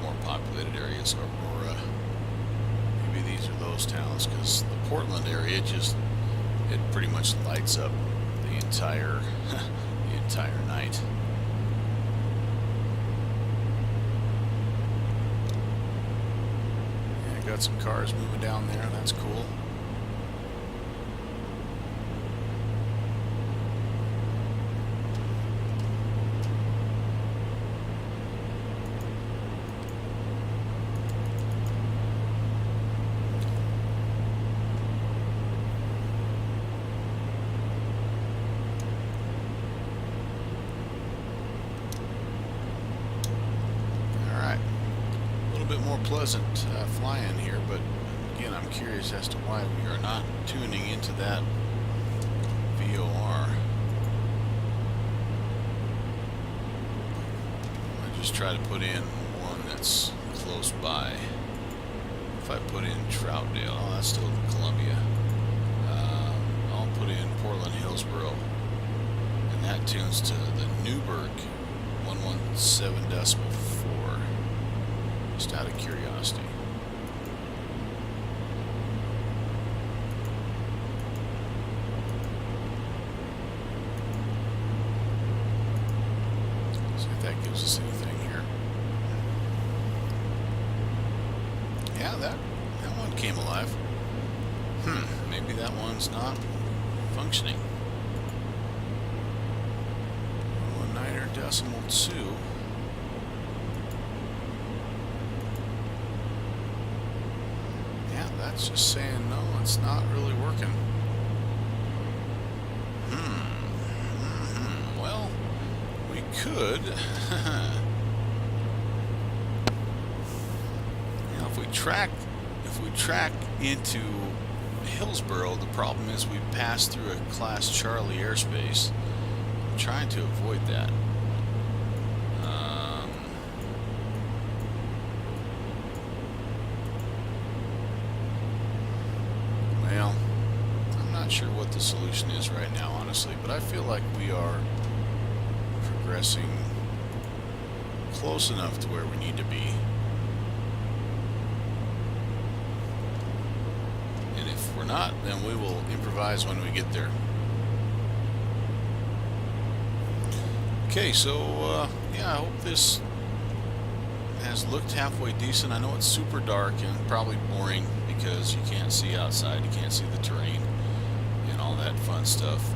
more populated areas, Aurora. Maybe these are those towns, because the Portland area it pretty much lights up the entire night. Yeah, got some cars moving down there. That's cool. More pleasant flying here, but again, I'm curious as to why we are not tuning into that VOR. I just try to put in one that's close by. If I put in Troutdale, oh, that's still Columbia. I'll put in Portland Hillsboro, and that tunes to the Newburgh 117.4. Just out of curiosity. See if that gives us anything here. Yeah, that one came alive. Maybe that one's not functioning. 1.9.2. That's just saying no, it's not really working. Well, we could. You know, if we track into Hillsboro, the problem is we pass through a Class Charlie airspace. I'm trying to avoid that. Sure what the solution is right now, honestly, but I feel like we are progressing close enough to where we need to be. And if we're not, then we will improvise when we get there. Okay, so yeah, I hope this has looked halfway decent. I know it's super dark and probably boring because you can't see outside, you can't see the terrain, all that fun stuff.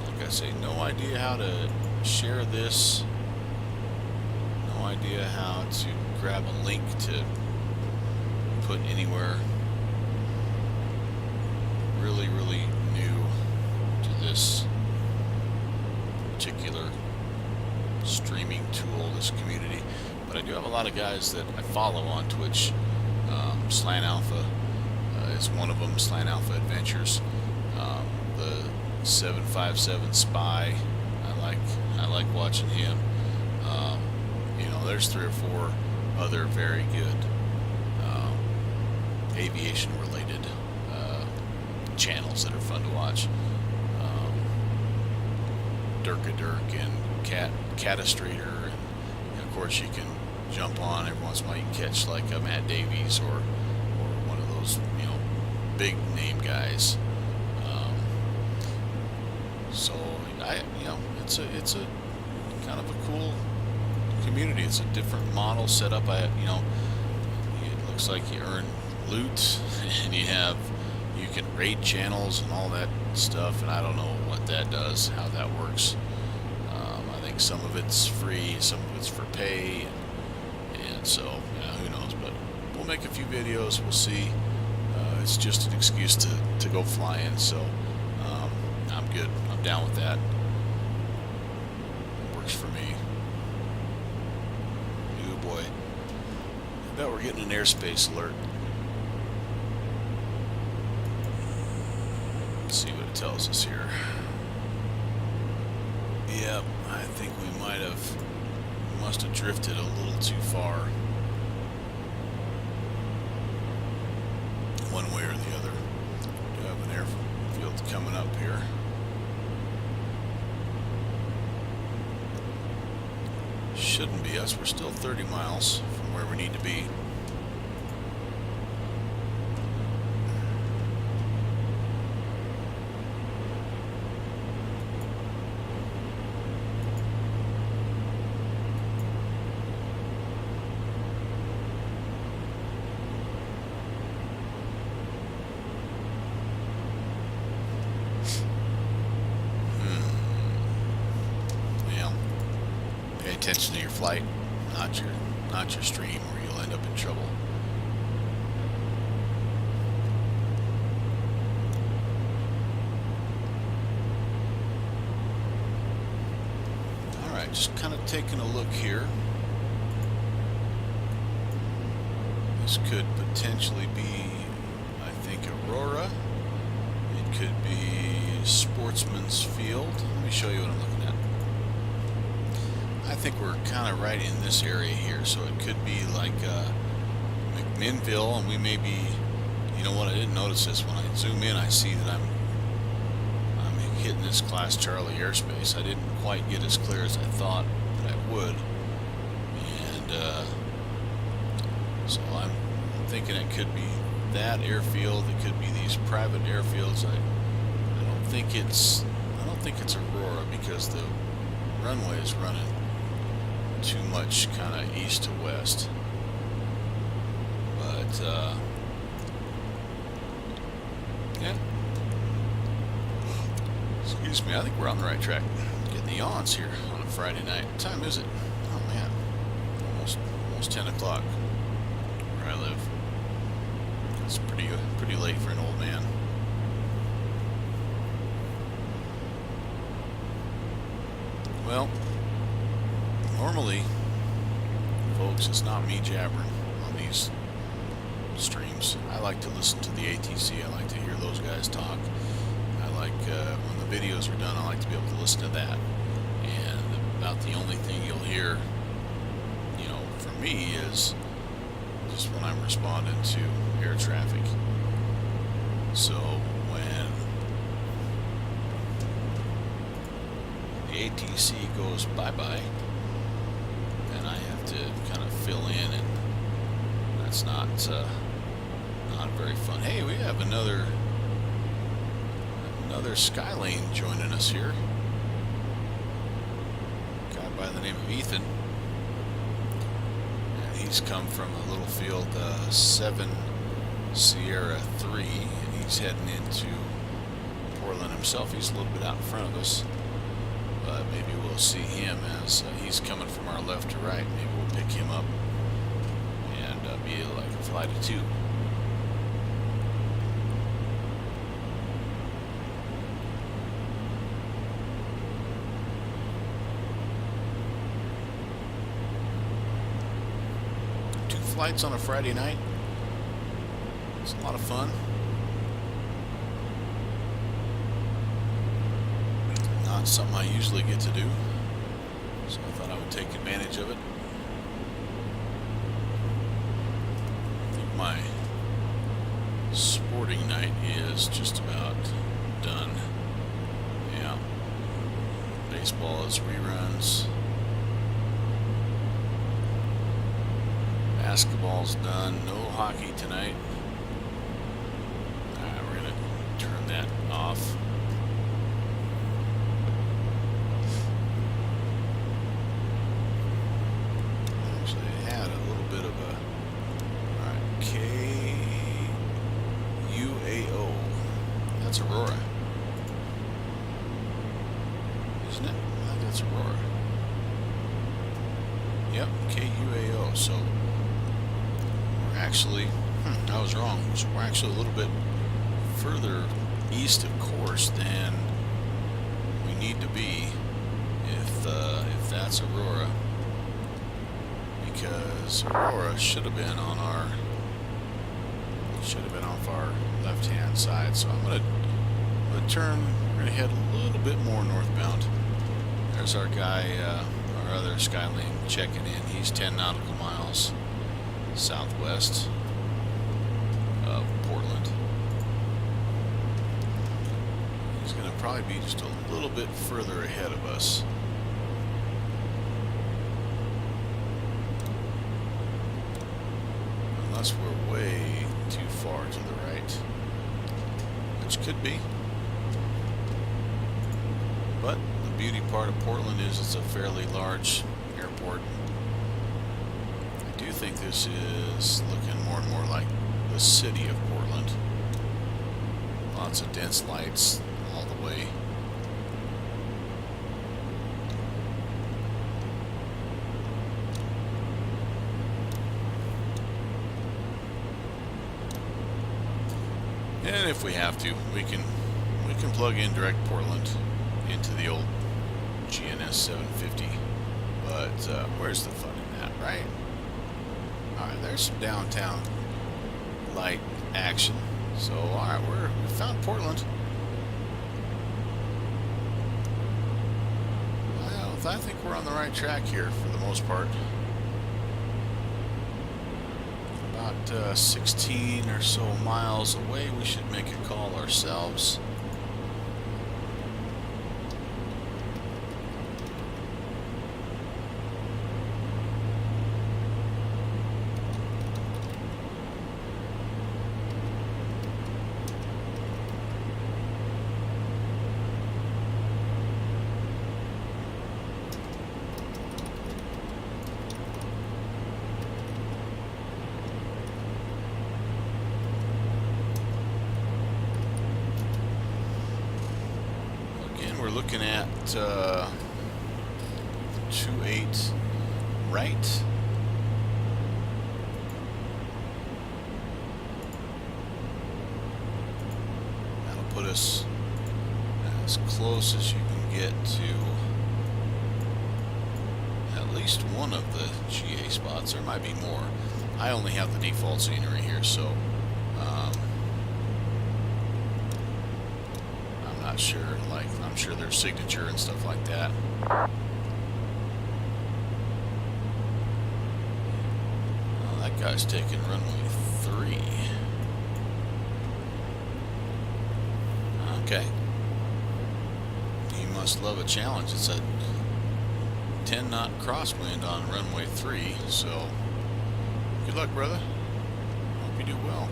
Like I say, no idea how to share this. No idea how to grab a link to put anywhere. really new to this particular streaming tool, this community, but I do have a lot of guys that I follow on Twitch. Slant Alpha is one of them. Slant Alpha Adventures, the 757 Spy. I like watching him. You know, there's 3 or 4 other very good aviation related channels that are fun to watch. Dirk and Catastrator, and of course you can jump on every once in a while. You can catch like a Matt Davies or one of those, you know, big name guys. So you know, it's a kind of a cool community. It's a different model set up. You know, it looks like you earn loot and you can raid channels and all that stuff, and I don't know what that does, how that works. I think some of it's free, some of it's for pay, and so yeah, who knows, but we'll make a few videos, we'll see. It's just an excuse to go flying, so I'm good, I'm down with that. It works for me. Oh boy, I bet we're getting an airspace alert. Let's see what it tells us here. Yep, I think we must have drifted a little too far, one way or the other. We do have an airfield coming up here. Shouldn't be us. We're still 30 miles from where we need to be. Attention to your flight, not your stream, or you'll end up in trouble. All right, just kind of taking a look here. This could potentially be, I think, Aurora. It could be Sportsman's Field. Let me show you what I'm looking at. I think we're kind of right in this area here, so it could be like McMinnville, and we may be, you know what, I didn't notice this. When I zoom in, I see that I'm hitting this Class Charlie airspace. I didn't quite get as clear as I thought that I would, and so I'm thinking it could be that airfield. It could be these private airfields. I don't think it's Aurora, because the runway is running too much kind of east to west, but yeah, excuse me, I think we're on the right track. Getting the yawns here on a Friday night. What time is it? Oh man, almost 10 o'clock where I live. It's pretty late for an old man. Well, normally, folks, it's not me jabbering on these streams. I like to listen to the ATC. I like to hear those guys talk. I like, when the videos are done, I like to be able to listen to that. And about the only thing you'll hear, you know, from me is just when I'm responding to air traffic. So when the ATC goes bye-bye, and I have to kind of fill in, and that's not very fun. Hey, we have another Skylane joining us here. A guy by the name of Ethan, and he's come from a little field 7 Sierra 3, and he's heading into Portland himself. He's a little bit out in front of us. Maybe we'll see him as he's coming from our left to right. Maybe we'll pick him up and be like a flight of 2. flights on a Friday night. It's a lot of fun. Not something I usually get to do, so I thought I would take advantage of it. I think my sporting night is just about done. Yeah. Baseball is reruns. Basketball's done. No hockey tonight. Alright, we're gonna turn that off. Actually, it had a little bit of a... Alright, KUAO. That's Aurora. Isn't it? I think that's Aurora. Yep, KUAO. So, we're actually... I was wrong. So we're actually a little bit further east of course than we need to be if that's Aurora, because Aurora should have been on our off our left hand side. So I'm gonna turn. We're gonna head a little bit more northbound. There's our guy, our other Skylane checking in. He's 10 nautical miles southwest of Portland. He's going to probably be just a little bit further ahead of us. Unless we're way too far to the right, which could be. But the beauty part of Portland is it's a fairly large airport. I do think this is looking more and more like the city of Portland. Lots of dense lights all the way. And if we have to, we can plug in direct Portland into the old GNS 750. But where's the fun in that, right? Alright, there's some downtown light action. So, alright, we found Portland. Well, I think we're on the right track here for the most part. About 16 or so miles away, we should make a call ourselves. We're looking at 28 right. That'll put us as close as you can get to at least one of the GA spots. There might be more. I only have the default scenery here, so not sure, like, I'm sure there's signature and stuff like that. Oh, that guy's taking runway 3. Okay. He must love a challenge. It's a 10 knot crosswind on runway 3, so good luck, brother. Hope you do well.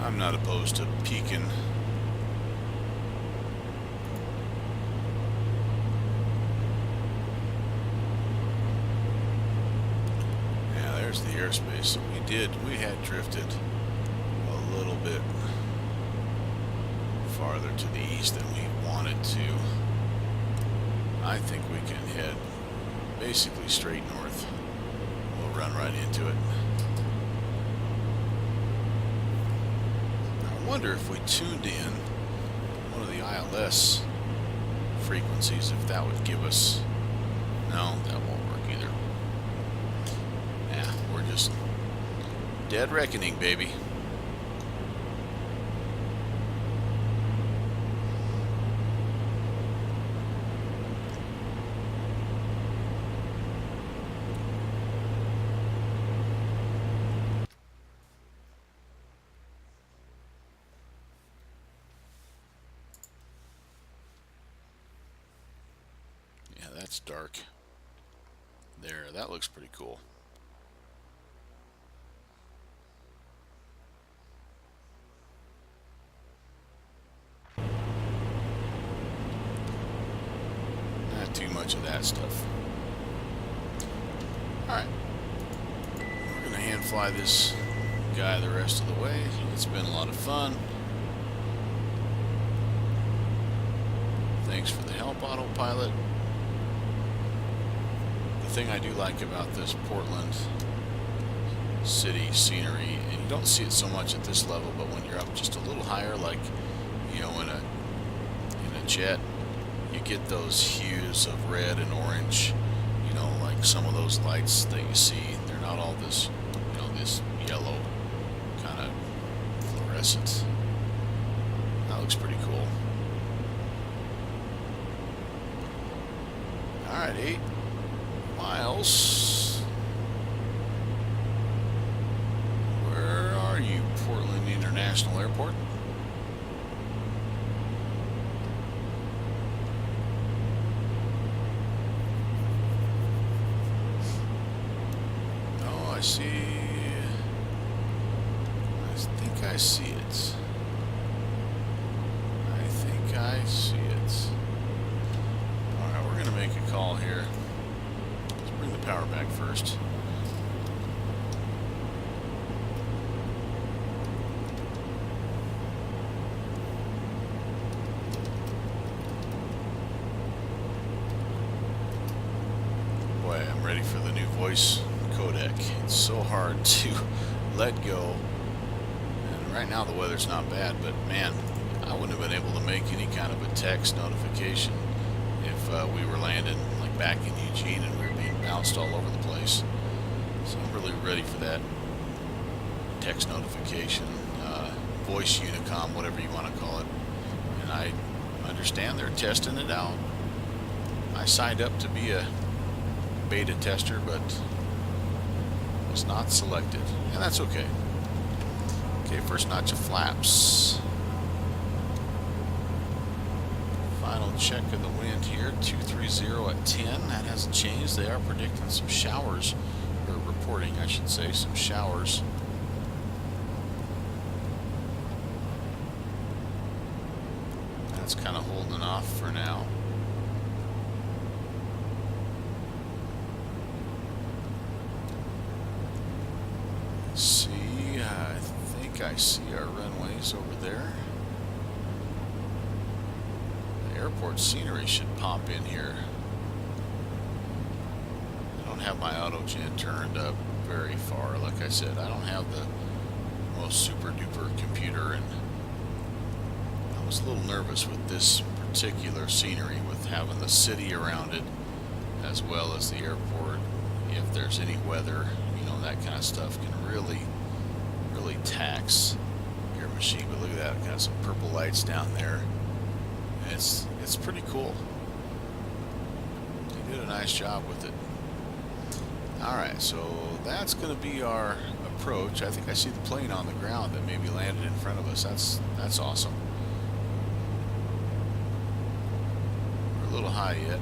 I'm not opposed to peeking. Yeah, there's the airspace. So we had drifted a little bit farther to the east than we wanted to. I think we can head basically straight north. We'll run right into it. I wonder if we tuned in one of the ILS frequencies if that would give us... No, that won't work either. Yeah, we're just dead reckoning, baby. Yeah, that's dark. There, that looks pretty cool. Not too much of that stuff. Alright. We're going to hand fly this guy the rest of the way. It's been a lot of fun. Thanks for the help, autopilot. The thing I do like about this Portland city scenery, and you don't see it so much at this level, but when you're up just a little higher, like, you know, in a jet, you get those hues of red and orange, you know, like some of those lights that you see. They're not all this, you know, this yellow kind of fluorescent. That looks pretty cool. Alright, 8 miles. Where are you, Portland International Airport? Oh, I see. I think I see it. I think I see it. Alright, we're going to make a call here. Let's bring the power back first. Boy, I'm ready for the new voice codec. It's so hard to let go. And right now the weather's not bad, but man, I wouldn't have been able to make any kind of a text notification if we were landing like back in Eugene and we were being bounced all over the place. So I'm really ready for that text notification, voice unicom, whatever you want to call it. And I understand they're testing it out. I signed up to be a beta tester, but was not selected, and that's okay. Okay, first notch of flaps. Final check of the wind here, 230 at 10. That hasn't changed. They are predicting some showers, or reporting, I should say, some showers. That's kind of holding off for now. See, I think I see our runways over there. The airport scenery should pop in here. I don't have my auto gen turned up very far. Like I said, I don't have the most super duper computer, and I was a little nervous with this particular scenery with having the city around it as well as the airport. If there's any weather, you know, that kind of stuff can really tax your machine. But look at that, got some purple lights down there. And it's pretty cool. They did a nice job with it. Alright, so that's going to be our approach. I think I see the plane on the ground that maybe landed in front of us. That's awesome. We're a little high yet.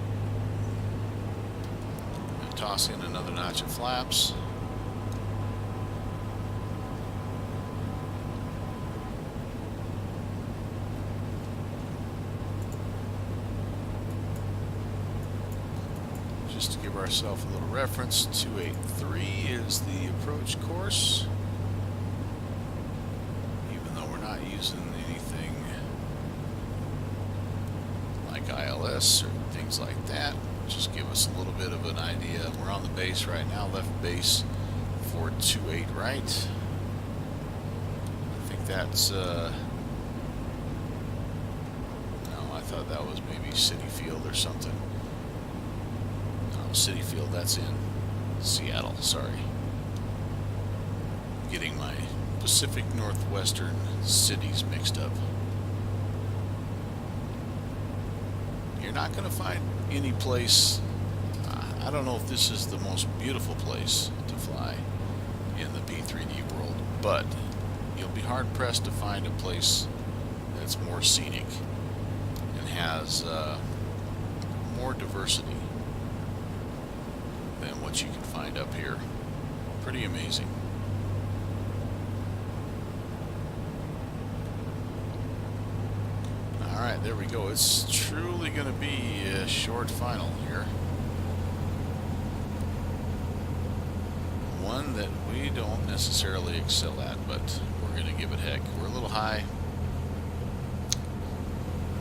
I'll toss in another notch of flaps. Just to give ourselves a little reference, 283 is the approach course. Even though we're not using anything like ILS or things like that, just give us a little bit of an idea. We're on the base right now, left base 428 right. I think that's, no, I thought that was maybe City Field or something. No, City Field, that's in Seattle, sorry. Getting my Pacific Northwestern cities mixed up. You're not going to find any place, I don't know if this is the most beautiful place to fly in the P3D world, but you'll be hard pressed to find a place that's more scenic and has more diversity than what you can find up here. Pretty amazing. Alright, there we go. It's truly going to be a short final here. One that we don't necessarily excel at, but we're going to give it heck. We're a little high.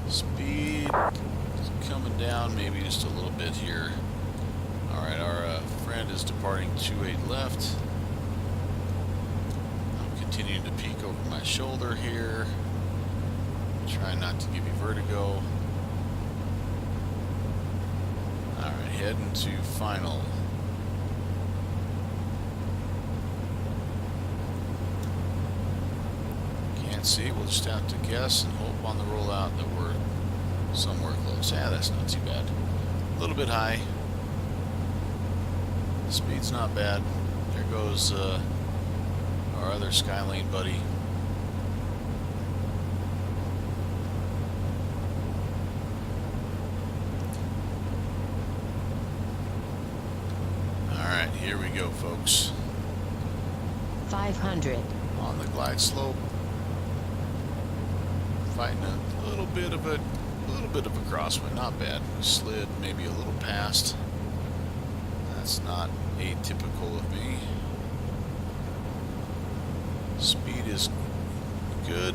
Speed is coming down maybe just a little bit here. Alright, our friend is departing 28 left. I'm continuing to peek over my shoulder here. Try not to give you vertigo. Alright, heading to final. Can't see, we'll just have to guess and hope on the rollout that we're somewhere close. Yeah, that's not too bad. A little bit high. The speed's not bad. There goes our other Skylane buddy. Alright, here we go, folks. 500. On the glide slope. Fighting a little bit of a crosswind, not bad. We slid maybe a little past. That's not atypical of me. Speed is good.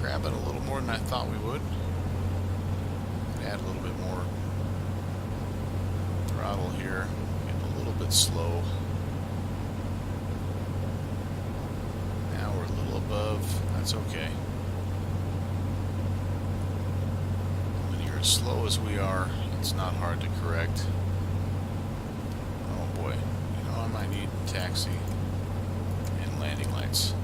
Grabbing a little more than I thought we would. Add a little bit more throttle here. Getting a little bit slow. Now we're a little above. That's okay. When you're as slow as we are, it's not hard to correct. Oh boy. You know, I might need taxi and landing lights.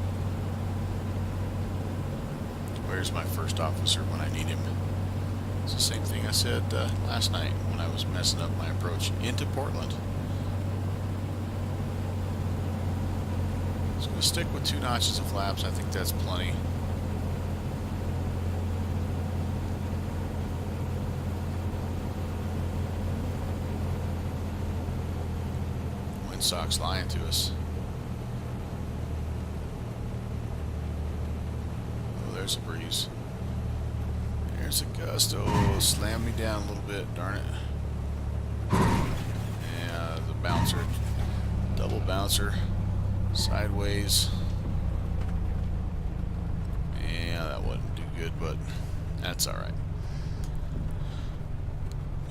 Where's my first officer when I need him? It's the same thing I said last night when I was messing up my approach into Portland. So I'm going to stick with 2 notches of flaps. I think that's plenty. Windsock's lying to us. Oh, there's a breeze. There's a gust. Oh, slammed me down a little bit, darn it. Yeah, the bouncer. Double bouncer. Sideways. Yeah, that wouldn't do good, but that's alright.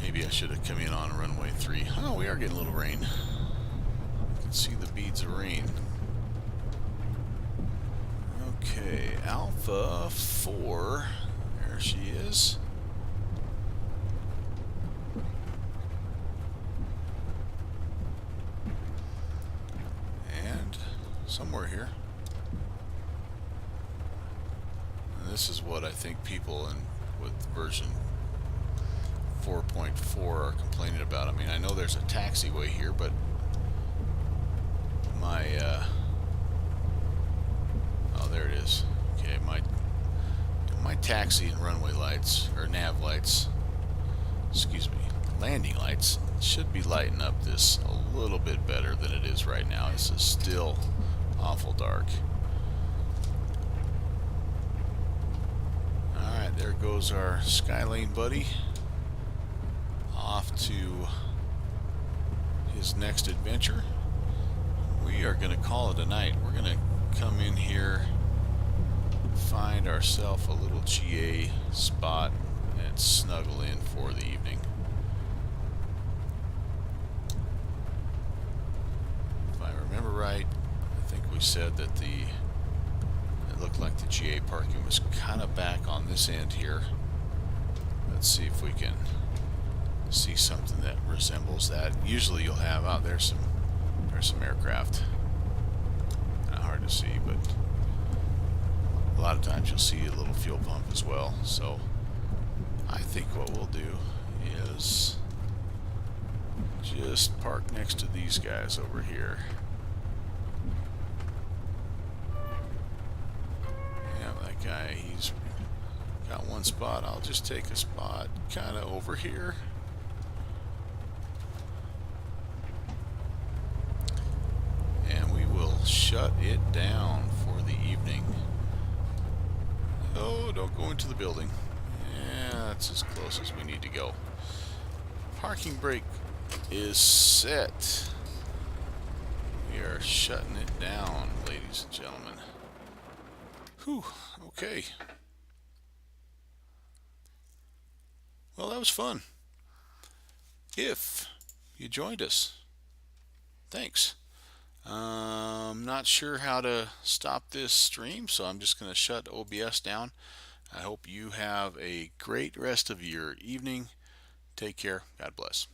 Maybe I should have come in on runway 3. Oh, we are getting a little rain. You can see the beads of rain. Okay, Alpha 4. There she is. And somewhere here. And this is what I think people with version 4.4 are complaining about. I mean, I know there's a taxiway here, but my oh, there it is. Okay, my taxi and runway lights, or nav lights, excuse me, landing lights, should be lighting up this a little bit better than it is right now. This is still awful dark. Alright, there goes our Skylane buddy off to his next adventure. We are going to call it a night. We're going to come in here, find ourselves a little GA spot, and snuggle in for the evening. If I remember right, I think we said that it looked like the GA parking was kind of back on this end here. Let's see if we can see something that resembles that. Usually you'll have out there's some aircraft. Kind of hard to see, but a lot of times you'll see a little fuel pump as well. So I think what we'll do is just park next to these guys over here. Yeah, that guy, he's got one spot. I'll just take a spot kind of over here. And we will shut it down for the evening. Oh, don't go into the building. Yeah, that's as close as we need to go. Parking brake is set. We are shutting it down, ladies and gentlemen. Whew, okay. Well, that was fun. If you joined us, thanks. Not sure how to stop this stream, so I'm just going to shut OBS down. I hope you have a great rest of your evening. Take care. God bless.